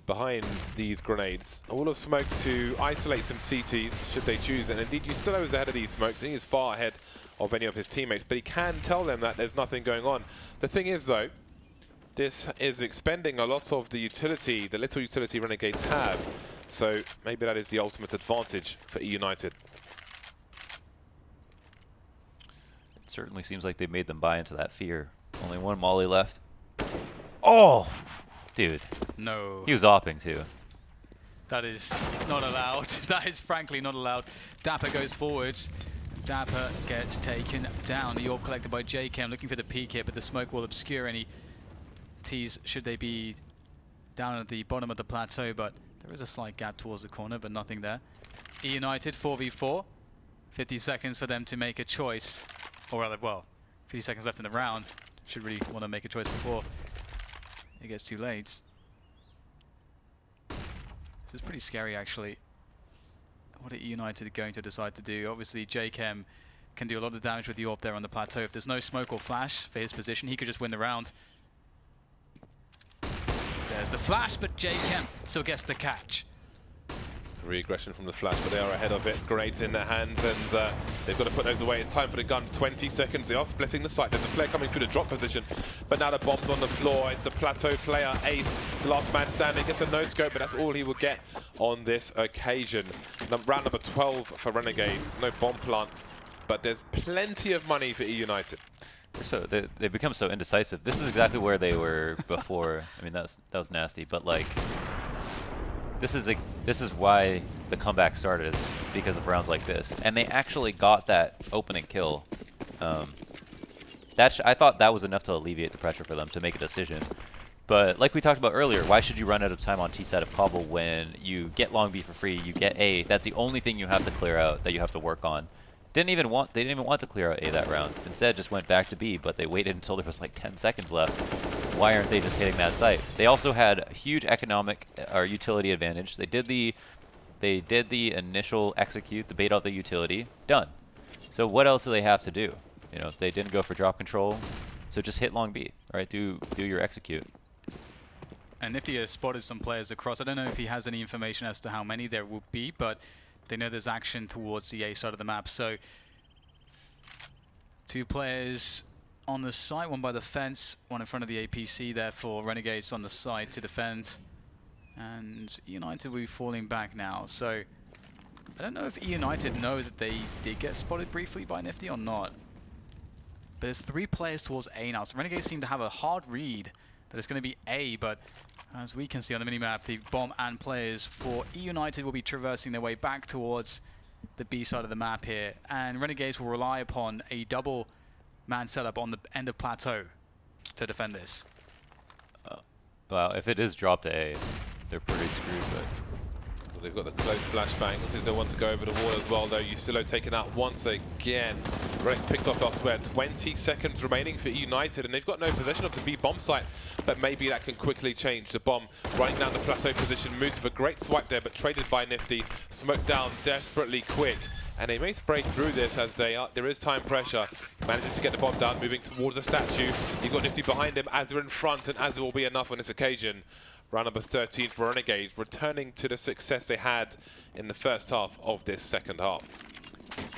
behind these grenades? A wall of smoke to isolate some CTs, should they choose. And indeed, Justillo is ahead of these smokes. He is far ahead of any of his teammates. But he can tell them that there's nothing going on. The thing is, though, this is expending a lot of the utility, the little utility Renegades have. So maybe that is the ultimate advantage for United. It certainly seems like they made them buy into that fear. Only one molly left. Oh! Dude. No. He was opping too. That is not allowed. That is frankly not allowed. Dapper goes forwards. Dapper gets taken down. The orb collected by JKM, looking for the peek here, but the smoke will obscure any T's should they be down at the bottom of the plateau, but there is a slight gap towards the corner, but nothing there. United 4v4. 50 seconds for them to make a choice. Or rather, well, 50 seconds left in the round. Should really want to make a choice before it gets too late. This is pretty scary, actually. What are United going to decide to do? Obviously, JKM can do a lot of damage with the orb there on the plateau. If there's no smoke or flash for his position, he could just win the round. There's the flash, but JKM still gets the catch. Re-aggression from the flash, but they are ahead of it. Grenades in their hands, and they've got to put those away. It's time for the gun. 20 seconds. They are splitting the site. There's a player coming through the drop position, but now the bomb's on the floor. It's the Plateau player, Ace, the last man standing. Gets a no-scope, but that's all he will get on this occasion. Round number 12 for Renegades. No bomb plant, but there's plenty of money for Eunited. So they become so indecisive. This is exactly where they were before. I mean, that was nasty, but like, this is why the comeback started, is because of rounds like this. And they actually got that opening kill. I thought that was enough to alleviate the pressure for them to make a decision. But like we talked about earlier, why should you run out of time on T side of Cobble when you get long B for free, you get A? That's the only thing you have to clear out, that you have to work on. They didn't even want to clear out A that round. Instead, just went back to B, but they waited until there was like 10 seconds left. Why aren't they just hitting that site? They also had a huge economic or utility advantage. They did the initial execute, the bait out the utility, done. So what else do they have to do? You know, they didn't go for drop control, so just hit long B, right? Do your execute. And Nifty has spotted some players across. I don't know if he has any information as to how many there will be, but they know there's action towards the A side of the map. So 2 players on the site, one by the fence, one in front of the APC there for Renegades on the side to defend. And United will be falling back now. So I don't know if United know that they did get spotted briefly by Nifty or not. But there's 3 players towards A now. So Renegades seem to have a hard read that it's going to be A, but as we can see on the minimap, the bomb and players for Eunited will be traversing their way back towards the B side of the map here. And Renegades will rely upon a double man setup on the end of Plateau to defend this. Well, if it is dropped to A, they're pretty screwed, but... Well, they've got the close flashbang. This is the one to go over the wall as well, though. Usilo taken out once again. Rex picks off elsewhere. 20 seconds remaining for United, and they've got no possession of the B bomb site, but maybe that can quickly change. The bomb running down the Plateau position, moves with a great swipe there, but traded by Nifty. Smoked down desperately quick, and they may spray through this as there is time pressure. Manages to get the bomb down, moving towards the statue. He's got Nifty behind him, Azza in front, and Azza will be enough on this occasion. Round number 13 for Renegades, returning to the success they had in the first half of this second half.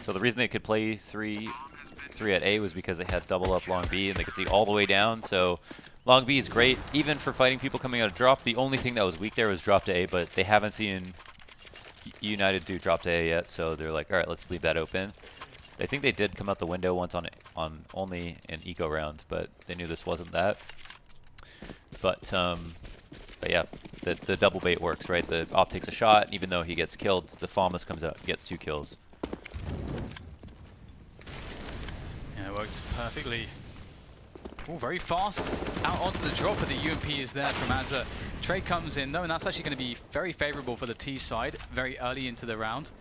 So the reason they could play 3 at A was because they had double up long B and they could see all the way down. So long B is great, even for fighting people coming out of drop. The only thing that was weak there was drop to A, but they haven't seen United do drop to A yet, so they're like, all right, let's leave that open. I think they did come out the window once on only an eco round, but they knew this wasn't that. But yeah, the double bait works, right? The op takes a shot, and even though he gets killed, the Famas comes out and gets 2 kills. Yeah, it worked perfectly. Oh, very fast out onto the drop, but the UMP is there from Azza. Trade comes in though, and that's actually going to be very favorable for the T side very early into the round,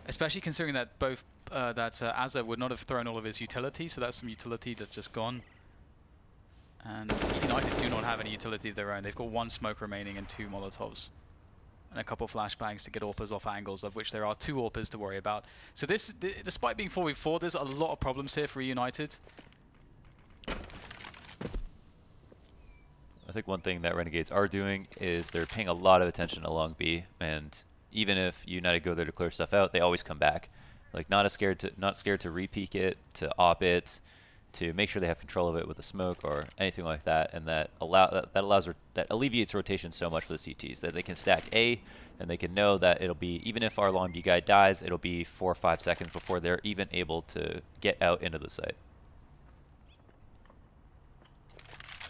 especially considering that both Azza would not have thrown all of his utility, so that's some utility that's just gone. And United do not have any utility of their own. They've got 1 smoke remaining and 2 Molotovs. And a couple flashbangs to get AWPers off angles, of which there are 2 AWPers to worry about. So this, despite being 4v4, there's a lot of problems here for United. I think one thing that Renegades are doing is they're paying a lot of attention to long B, and even if United go there to clear stuff out, they always come back. Like not scared to re-peek it, to op it, to make sure they have control of it with a smoke or anything like that, and that alleviates rotation so much for the CTs that they can stack A, and they can know that it'll be, even if our long B guy dies, it'll be 4 or 5 seconds before they're even able to get out into the site.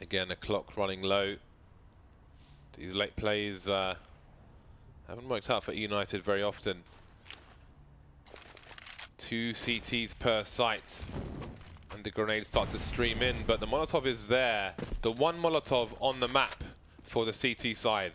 Again, the clock running low. These late plays haven't worked out for United very often. 2 CTs per site. And the grenades start to stream in, but the Molotov is there. The 1 Molotov on the map for the CT side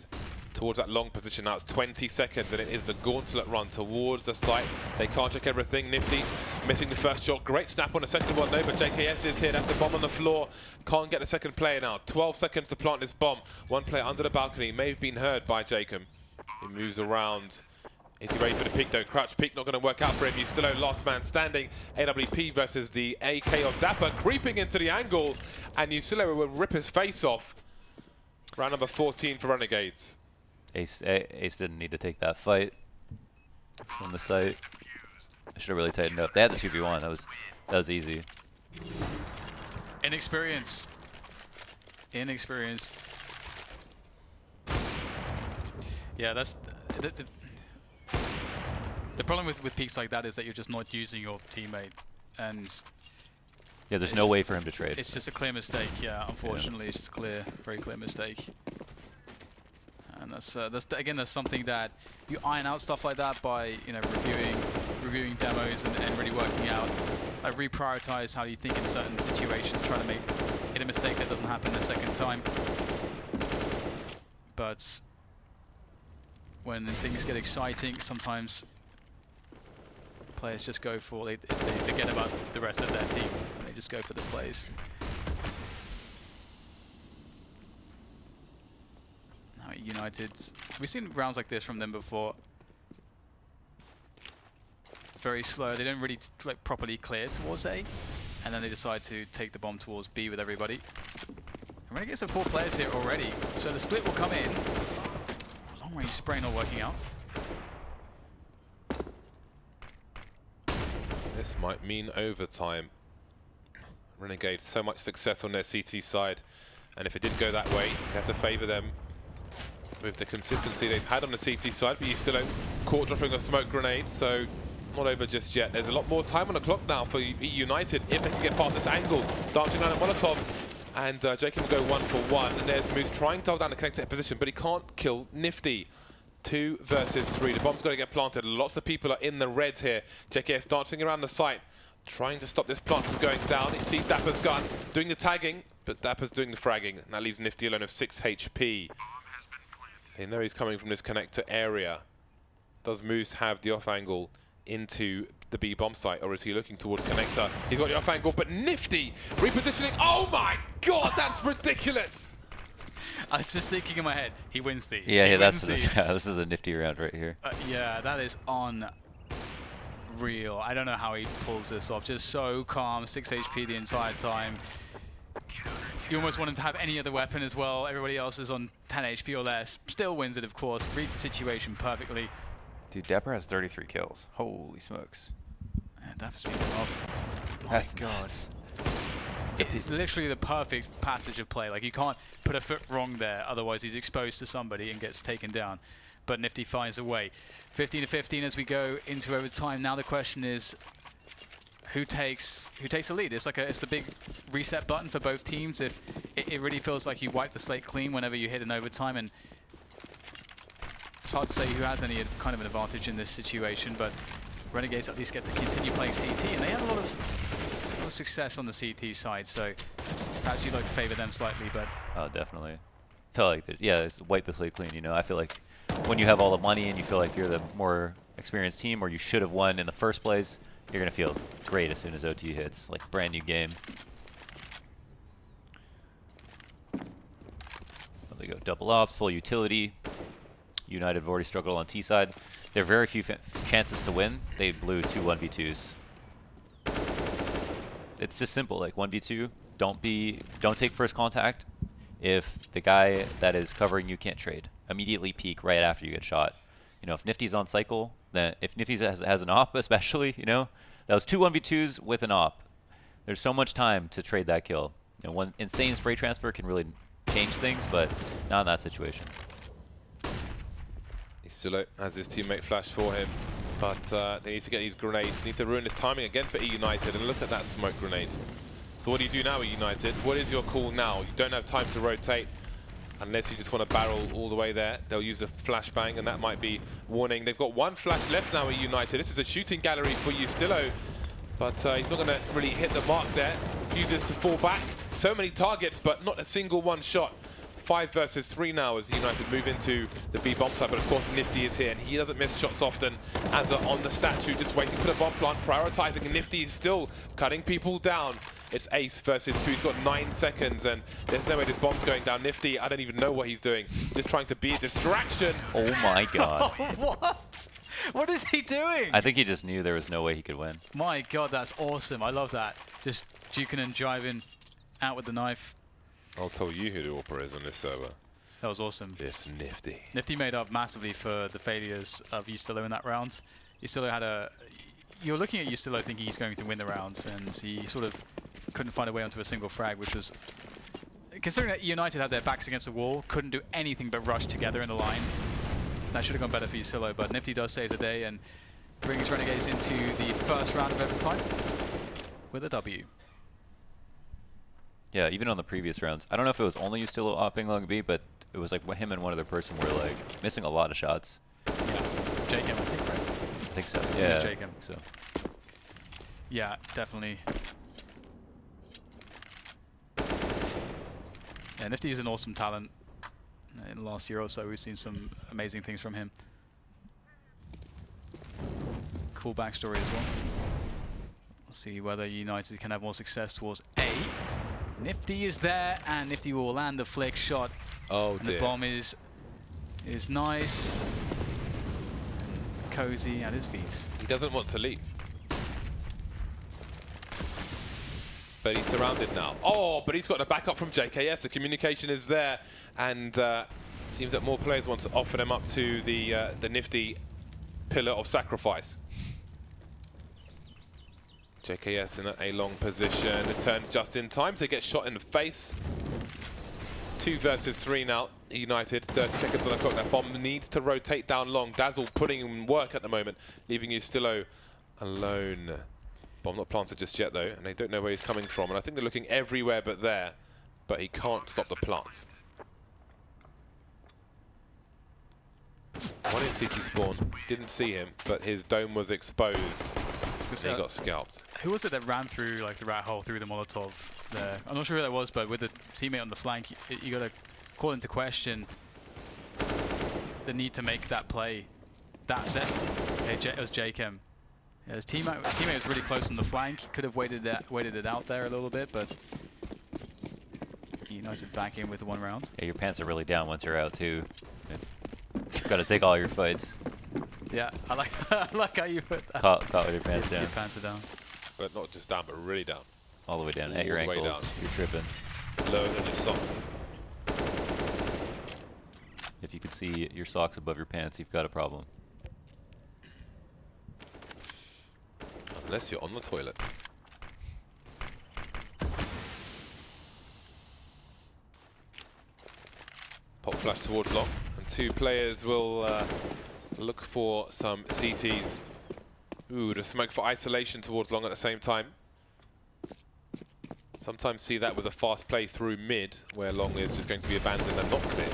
towards that long position. Now it's 20 seconds, and it is the gauntlet run towards the site. They can't check everything. Nifty missing the first shot. Great snap on the second one, though, but JKS is here. That's the bomb on the floor. Can't get the second player now. 12 seconds to plant this bomb. 1 player under the balcony. May have been heard by Jacob. He moves around. Is he ready for the peek though? Crouch peek not going to work out for him. Usilo last man standing. AWP versus the AK of Dapper creeping into the angle, and Usilo will rip his face off. Round number 14 for Renegades. Ace didn't need to take that fight. on the site. I should have really tightened up. They had the 2v1. That was easy. Inexperience. Inexperience. Yeah, that's the problem with peaks like that is that you're just not using your teammate, and yeah, there's no way for him to trade. It's just a clear mistake. Yeah, unfortunately, it's just a clear, very clear mistake. And that's again, that's something that you iron out stuff like that by reviewing demos and really working out, like reprioritize how you think in certain situations, try to hit a mistake that doesn't happen the second time. But when things get exciting, sometimes players just go for they forget about the rest of their team and they just go for the plays. Now United, we've seen rounds like this from them before. Very slow. They don't really like properly clear towards A, and then they decide to take the bomb towards B with everybody. And Renegades have 4 players here already, so the split will come in. Long range spray not working out. This might mean overtime. Renegades, so much success on their CT side, and if it did go that way, you have to favour them with the consistency they've had on the CT side, but you still caught dropping a smoke grenade, so not over just yet. There's a lot more time on the clock now for United if they can get past this angle. Dancing around at Molotov, and Jacob will go 1 for 1, and there's Moose trying to hold down the connector position, but he can't kill Nifty. 2 versus 3. The bomb's got to get planted. Lots of people are in the red here. ECS dancing around the site, trying to stop this plant from going down. He sees Dapper's gun, doing the tagging, but Dapper's doing the fragging, and that leaves Nifty alone of 6 HP. They know he's coming from this connector area. Does Moose have the off angle into the B bomb site, or is he looking towards connector? He's got the off angle, but Nifty repositioning. Oh my god, that's ridiculous! I was just thinking in my head, he wins these. Yeah, this is a nifty round right here. Yeah, that is unreal. I don't know how he pulls this off. Just so calm, 6 HP the entire time. You almost want him to have any other weapon as well. Everybody else is on 10 HP or less. Still wins it, of course. Reads the situation perfectly. Dude, Dapper has 33 kills. Holy smokes. And Dapper's been off. Oh That's my god. nuts. It's literally the perfect passage of play. Like, you can't put a foot wrong there, otherwise he's exposed to somebody and gets taken down. But Nifty finds a way. 15 to 15 as we go into overtime. Now the question is, who takes the lead? It's the big reset button for both teams. If it really feels like you wipe the slate clean whenever you hit an overtime, and it's hard to say who has any kind of an advantage in this situation. But Renegades at least get to continue playing CT, and they had a lot of success on the CT side, so perhaps you'd like to favor them slightly, but... Oh, definitely. I feel like, yeah, it's wipe the slate clean, you know? I feel like when you have all the money and you feel like you're the more experienced team, or you should have won in the first place, you're going to feel great as soon as OT hits. Like, brand new game. Well, they go double ops, full utility. United have already struggled on T side. There are very few chances to win. They blew 2 1v2s. It's just simple, like 1v2, don't take first contact if the guy that is covering you can't trade. Immediately peek right after you get shot. You know, if Nifty's on cycle, then if Nifty has an op especially, you know, that was 2 1v2s with an op. There's so much time to trade that kill. You know, one insane spray transfer can really change things, but not in that situation. He still has his teammate flash for him. But they need to get these grenades. Need to ruin this timing again for Eunited. And look at that smoke grenade. So what do you do now, Eunited? What is your call now? You don't have time to rotate unless you just want to barrel all the way there. They'll use a flashbang, and that might be warning. They've got 1 flash left now at United. This is a shooting gallery for Eustillo, but he's not going to really hit the mark there. Uses to fall back. So many targets, but not a single one shot. 5 versus 3 now as United move into the B bomb side, but of course Nifty is here and he doesn't miss shots often. Azza on the statue, just waiting for the bomb plant, prioritizing, and Nifty is still cutting people down. It's Ace versus 2, he's got 9 seconds and there's no way this bomb's going down. Nifty, I don't even know what he's doing, just trying to be a distraction. Oh my god. What? What is he doing? I think he just knew there was no way he could win. My god, that's awesome. I love that. Just juking and jiving out with the knife. I'll tell you who the AWPer is on this server. That was awesome. It's Nifty. Nifty made up massively for the failures of Eustillo in that round. Yustillo had a... You're looking at Yustillo thinking he's going to win the rounds, and he sort of couldn't find a way onto a single frag, which was... Considering that United had their backs against the wall, couldn't do anything but rush together in the line. That should have gone better for Yustillo, but Nifty does save the day and brings Renegades into the first round of overtime with a W. Yeah, even on the previous rounds. I don't know if it was only Yustillo opping long B, but it was like him and one other person were like missing a lot of shots. Yeah, Jacob, I think, right? I think so. Yeah, Jacob. So. Yeah, definitely. Yeah, Nifty is an awesome talent. In the last year or so, we've seen some amazing things from him. Cool backstory as well. We'll see whether United can have more success towards A. Nifty is there, and Nifty will land the flick shot. Oh and dear. The bomb is nice, and cozy at his feet. He doesn't want to leave. But he's surrounded now. Oh, but he's got the backup from JKS. The communication is there, and seems that more players want to offer them up to the Nifty pillar of sacrifice. JKS in a long position. It turns just in time to get shot in the face. 2 versus 3 now. United, 30 seconds on the clock. That bomb needs to rotate down long. Dazzle putting in work at the moment, leaving Yustillo alone. Bomb not planted just yet though, and they don't know where he's coming from. And I think they're looking everywhere but there, but he can't stop the plants. One in CT spawn, didn't see him, but his dome was exposed. He got scalped. Who was it that ran through like the rat hole through the Molotov there? I'm not sure who that was, but with the teammate on the flank, you got to call into question the need to make that play. It was J-Chem. Yeah, his teammate was really close on the flank. He could have waited it out there a little bit, but United back in with the 1 round. Yeah, your pants are really down once you're out too. You've got to take all your fights. Yeah, I like how you put that. Caught with your pants down. Your pants are down. But not just down, but really down. All the way down. At your All the way ankles. down. You're tripping. Lower than your socks. If you could see your socks above your pants, you've got a problem. Unless you're on the toilet. Pop flash towards long, and 2 players will look for some CTs. Ooh, the smoke for isolation towards long at the same time. Sometimes see that with a fast play through mid, where long is just going to be abandoned and not clear.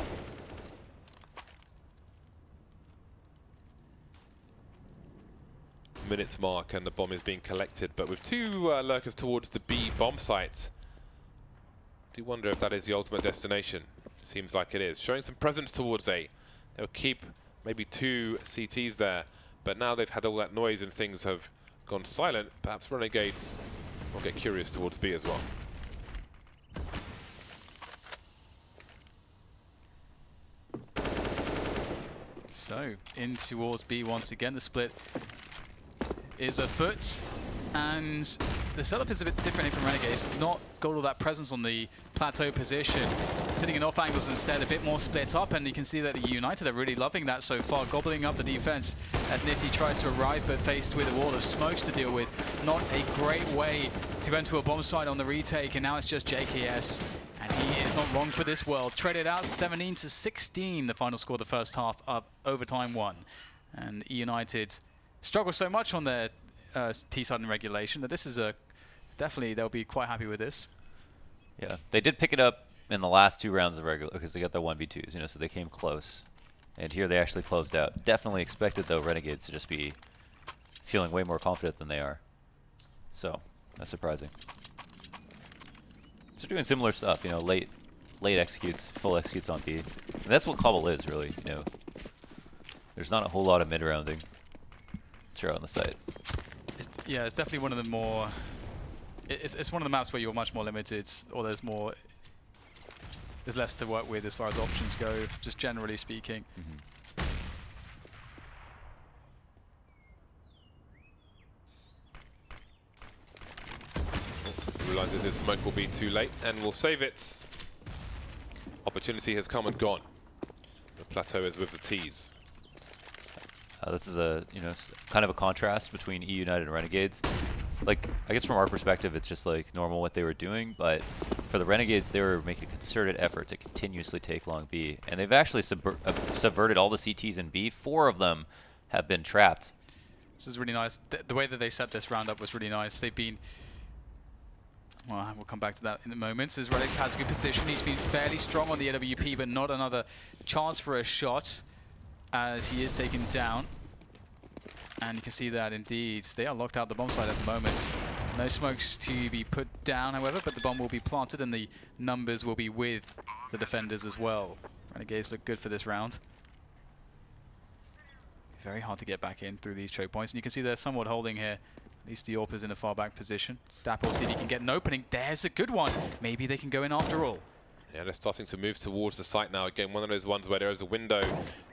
Minutes mark and the bomb is being collected, but with 2 lurkers towards the B bomb site. Do wonder if that is the ultimate destination. Seems like it is. Showing some presence towards A. They'll keep maybe 2 CTs there, but now they've had all that noise and things have gone silent. Perhaps Renegades will get curious towards B as well. So, in towards B once again. The split is afoot, and the setup is a bit different from Renegades. Not got all that presence on the plateau position, sitting in off angles instead, a bit more split up, and you can see that the United are really loving that so far, gobbling up the defense as Nifty tries to arrive, but faced with a wall of smokes to deal with. Not a great way to enter a bomb site on the retake, and now it's just JKS, and he is not wrong for this world. Traded out 17-16, the final score of the first half of overtime 1, and United struggle so much on their T-side in regulation that this is definitely they'll be quite happy with this. Yeah, they did pick it up in the last 2 rounds of regular because they got their 1v2s, you know, so they came close. And here they actually closed out. Definitely expected though Renegades to just be feeling way more confident than they are. So that's surprising. So doing similar stuff, you know, late executes, full executes on B. And that's what Cobble is really, you know. There's not a whole lot of mid-rounding throughout on the site. Yeah, it's definitely one of the more... It's one of the maps where you're much more limited, or there's less to work with as far as options go, just generally speaking. Realizes his smoke will be too late and will save it. Opportunity has come and gone. The plateau is with the T's. This is a kind of a contrast between Eunited and Renegades. Like, I guess from our perspective, it's just like normal what they were doing, but for the Renegades, they were making a concerted effort to continuously take long B, and they've actually subverted all the CTs in B. 4 of them have been trapped. This is really nice. The way that they set this round up was really nice. They've been... Well, we'll come back to that in a moment. As Relics has a good position, he's been fairly strong on the AWP, but not another chance for a shot as he is taken down. And you can see that indeed they are locked out the bomb site at the moment. No smokes to be put down, however, but the bomb will be planted and the numbers will be with the defenders as well. Renegades look good for this round. Very hard to get back in through these choke points, and you can see they're somewhat holding here. At least the AWP is in a far back position. Dapper will see if he can get an opening. There's a good one. Maybe they can go in after all. Yeah, they're starting to move towards the site now. Again, one of those ones where there is a window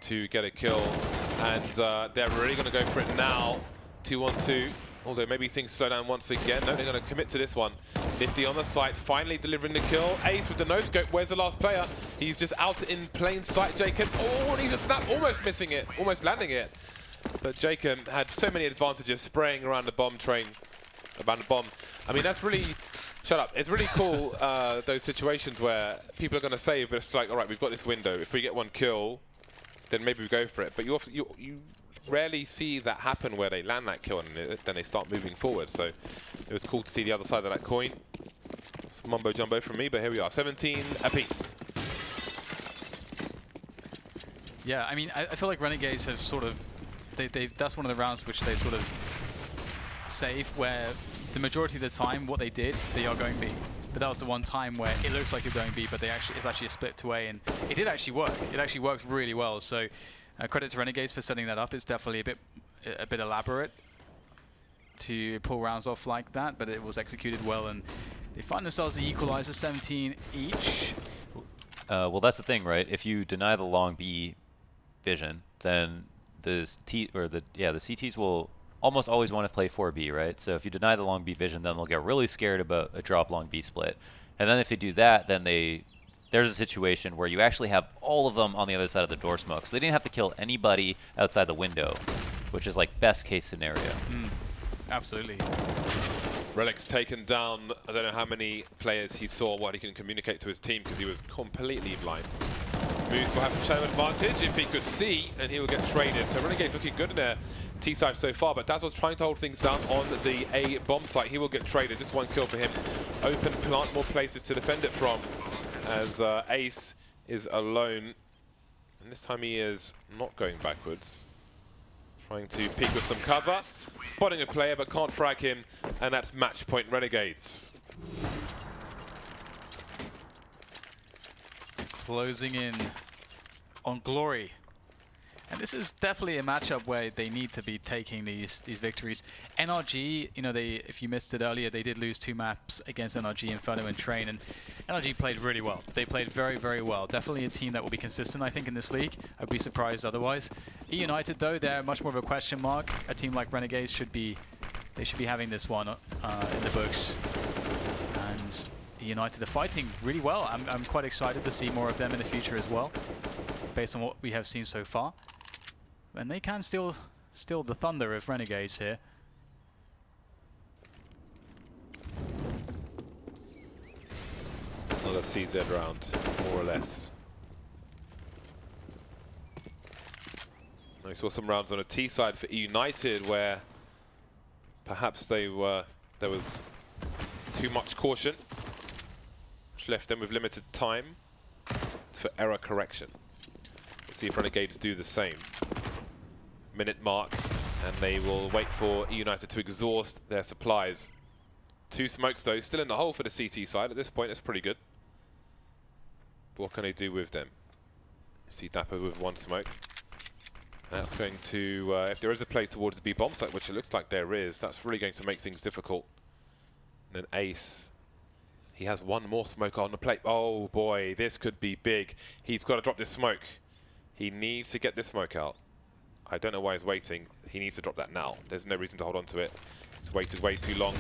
to get a kill. And they're really going to go for it now. 2-on-2. Although maybe things slow down once again. No, they're going to commit to this one. Nifty on the site, finally delivering the kill. Ace with the no-scope. Where's the last player? He's just out in plain sight, Jacob. Oh, and he's a snap. Almost missing it. Almost landing it. But Jacob had so many advantages spraying around the bomb train. Around the bomb. I mean, that's really... Shut up. It's really cool, those situations where people are going to save, but it's like, all right, we've got this window. If we get one kill, then maybe we go for it. But you rarely see that happen where they land that kill and then they start moving forward. So it was cool to see the other side of that coin. It's mumbo jumbo from me, but here we are, 17 apiece. Yeah, I mean, I feel like Renegades have sort of, that's one of the rounds which they sort of save, where the majority of the time what they did, they are going B. But that was the one time where it looks like you're going B, but it's actually a split to A, and it did actually work. It actually worked really well. So credit to Renegades for setting that up. It's definitely a bit elaborate to pull rounds off like that, but it was executed well, and they find themselves the equalizer, 17 each. Well, that's the thing, right? If you deny the long B vision, then the CTs will almost always want to play 4B, right? So if you deny the long B vision, then they'll get really scared about a drop long B split. And then if they do that, then there's a situation where you actually have all of them on the other side of the door smoke. So they didn't have to kill anybody outside the window, which is like best case scenario. Absolutely. Relic's taken down, I don't know how many players he saw, what he can communicate to his team, because he was completely blind. Moose will have some channel advantage if he could see, and he will get traded. So Renegade's looking good in their T side so far, but Dazzle's trying to hold things down on the A bomb site. He will get traded. Just one kill for him. Open plant, more places to defend it from, as Ace is alone. And this time he is not going backwards. Trying to peek with some cover. Spotting a player, but can't frag him. And that's match point Renegades. Closing in on Glory. And this is definitely a matchup where they need to be taking these victories. NRG, you know, if you missed it earlier, they did lose 2 maps against NRG, Inferno and Train, and NRG played really well. They played very, very well. Definitely a team that will be consistent, I think, in this league. I'd be surprised otherwise. Eunited, though, they're much more of a question mark. A team like Renegades should be having this one in the books. And Eunited are fighting really well. I'm quite excited to see more of them in the future as well, based on what we have seen so far. And they can steal the thunder of Renegades here. Another CZ round, more or less. I saw some rounds on a T side for United where perhaps there was too much caution, which left them with limited time for error correction. Let's see if Renegades do the same. Minute mark, and they will wait for United to exhaust their supplies. 2 smokes though, still in the hole for the CT side. At this point, it's pretty good. But what can they do with them? You see Dapper with 1 smoke. That's going to, if there is a play towards the B bomb site, which it looks like there is, that's really going to make things difficult. And then Ace, he has 1 more smoke on the plate. Oh boy, this could be big. He's got to drop this smoke. He needs to get this smoke out. I don't know why he's waiting. He needs to drop that now. There's no reason to hold on to it. He's waited way too long.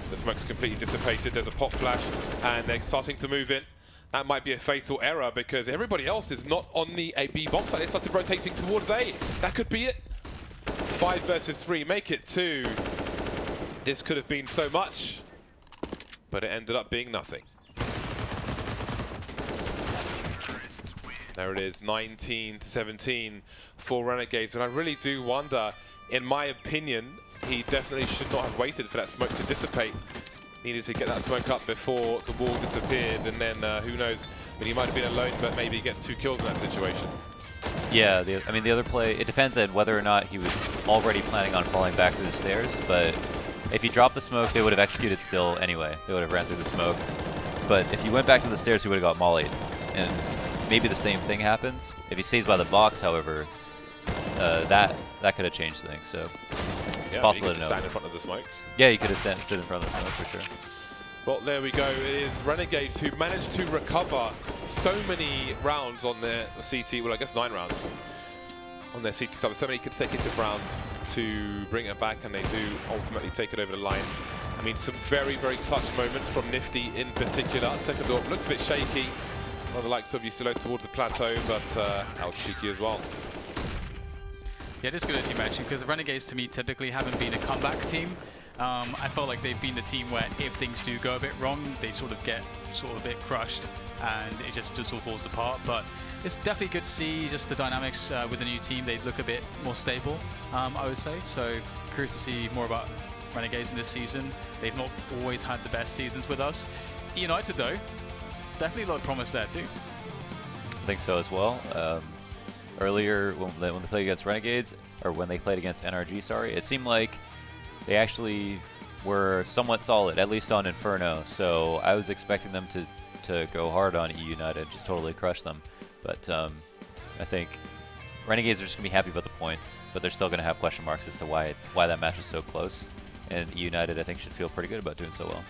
The smoke's completely dissipated. There's a pop flash, and they're starting to move in. That might be a fatal error because everybody else is not on the B bomb site. They started rotating towards A. That could be it. 5 versus 3, make it 2. This could have been so much, but it ended up being nothing. There it is, 19-17 for Renegades, and I really do wonder, in my opinion, he definitely should not have waited for that smoke to dissipate. Needed to get that smoke up before the wall disappeared, and then who knows, I mean, he might have been alone, but maybe he gets 2 kills in that situation. Yeah, I mean, the other play, it depends on whether or not he was already planning on falling back to the stairs, but if he dropped the smoke, they would have executed still anyway. They would have ran through the smoke. But if he went back to the stairs, he would have got mollied. And maybe the same thing happens. If he stays by the box, however, that could have changed things. So it's possible to know. Stand in front of the smoke. Yeah, he could have stood in front of the smoke for sure. Well, there we go. It is Renegades who managed to recover so many rounds on their CT. Well, I guess 9 rounds on their CT sub. So many consecutive rounds to bring it back, and they do ultimately take it over the line. I mean, some very, very clutch moments from Nifty in particular. Second door looks a bit shaky on the likes of Eunited towards the plateau, but that was cheeky as well. Yeah, it is good as you mentioned, because the Renegades to me typically haven't been a comeback team. I felt like they've been the team where if things do go a bit wrong, they sort of get a bit crushed, and it just all falls apart. But it's definitely good to see just the dynamics with the new team. They look a bit more stable, I would say. So curious to see more about Renegades in this season. They've not always had the best seasons with us. Eunited though, definitely a lot of promise there too. I think so as well. Earlier when they played against Renegades, or when they played against NRG, sorry, it seemed like they actually were somewhat solid, at least on Inferno. So I was expecting them to go hard on Eunited, just totally crush them. But I think Renegades are just going to be happy about the points, but they're still going to have question marks as to why that match is so close. And Eunited, I think, should feel pretty good about doing so well.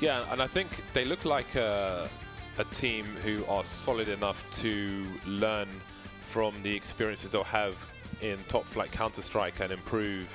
Yeah, and I think they look like a team who are solid enough to learn from the experiences they'll have in top flight Counter-Strike and improve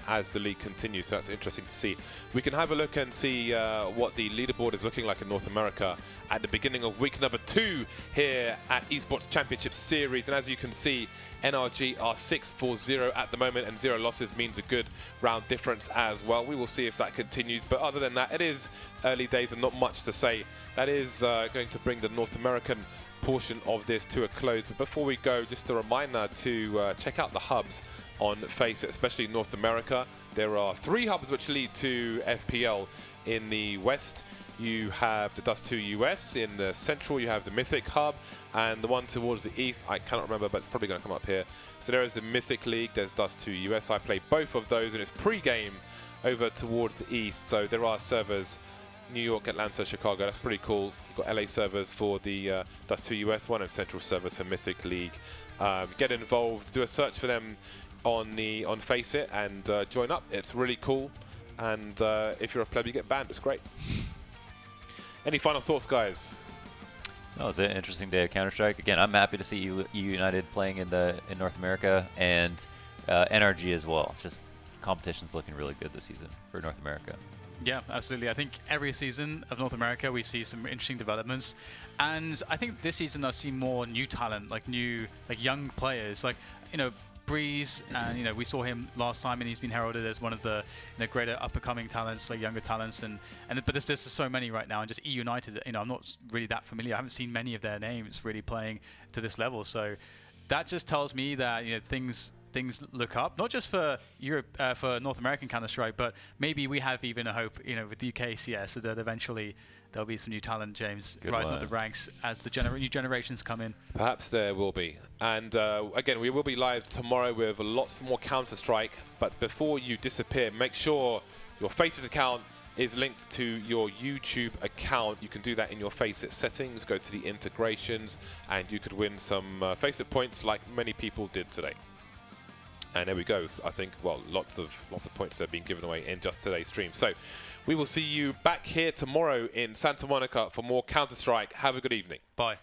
as the league continues. So that's interesting to see. We can have a look and see what the leaderboard is looking like in North America at the beginning of week number 2 here at Esports Championship Series. And as you can see, NRG are 6-4-0 at the moment, and 0 losses means a good round difference as well. We will see if that continues, but other than that, it is early days and not much to say. That is going to bring the North American portion of this to a close. But before we go, just a reminder to check out the hubs on FACEIT, especially North America. There are 3 hubs which lead to FPL in the West. You have the Dust 2 US. In the Central, you have the Mythic hub, and the one towards the East, I cannot remember, but it's probably going to come up here. So there is the Mythic League, there's Dust 2 US. I play both of those, and it's pre-game over towards the East. So there are servers, New York, Atlanta, Chicago. That's pretty cool. You've got LA servers for the Dust 2 US one, and Central servers for Mythic League. Get involved, do a search for them on FACEIT, and join up. It's really cool, and if you're a pleb, you get banned. It's great. Any final thoughts, guys? That was an interesting day of Counter-Strike. Again, I'm happy to see Eunited playing in North America, and NRG as well. It's just competition's looking really good this season for North America. Yeah, absolutely. I think every season of North America we see some interesting developments, and I think this season I've seen more new talent, like young players, like Breeze, and we saw him last time, and he's been heralded as one of the greater up-and-coming talents, like younger talents, but there's so many right now, and just Eunited, I'm not really that familiar. I haven't seen many of their names really playing to this level, so that just tells me that things look up, not just for Europe, for North American Counter-Strike, but maybe we have even a hope, with the UK ECS, that eventually there'll be some new talent, James, rising up the ranks as the new generations come in. Perhaps there will be. And again, we will be live tomorrow with lots more Counter-Strike. But before you disappear, make sure your FACEIT account is linked to your YouTube account. You can do that in your FACEIT settings. Go to the integrations, and you could win some FACEIT points like many people did today. And there we go. I think, well, lots of points have been given away in just today's stream. So we will see you back here tomorrow in Santa Monica for more Counter-Strike. Have a good evening. Bye.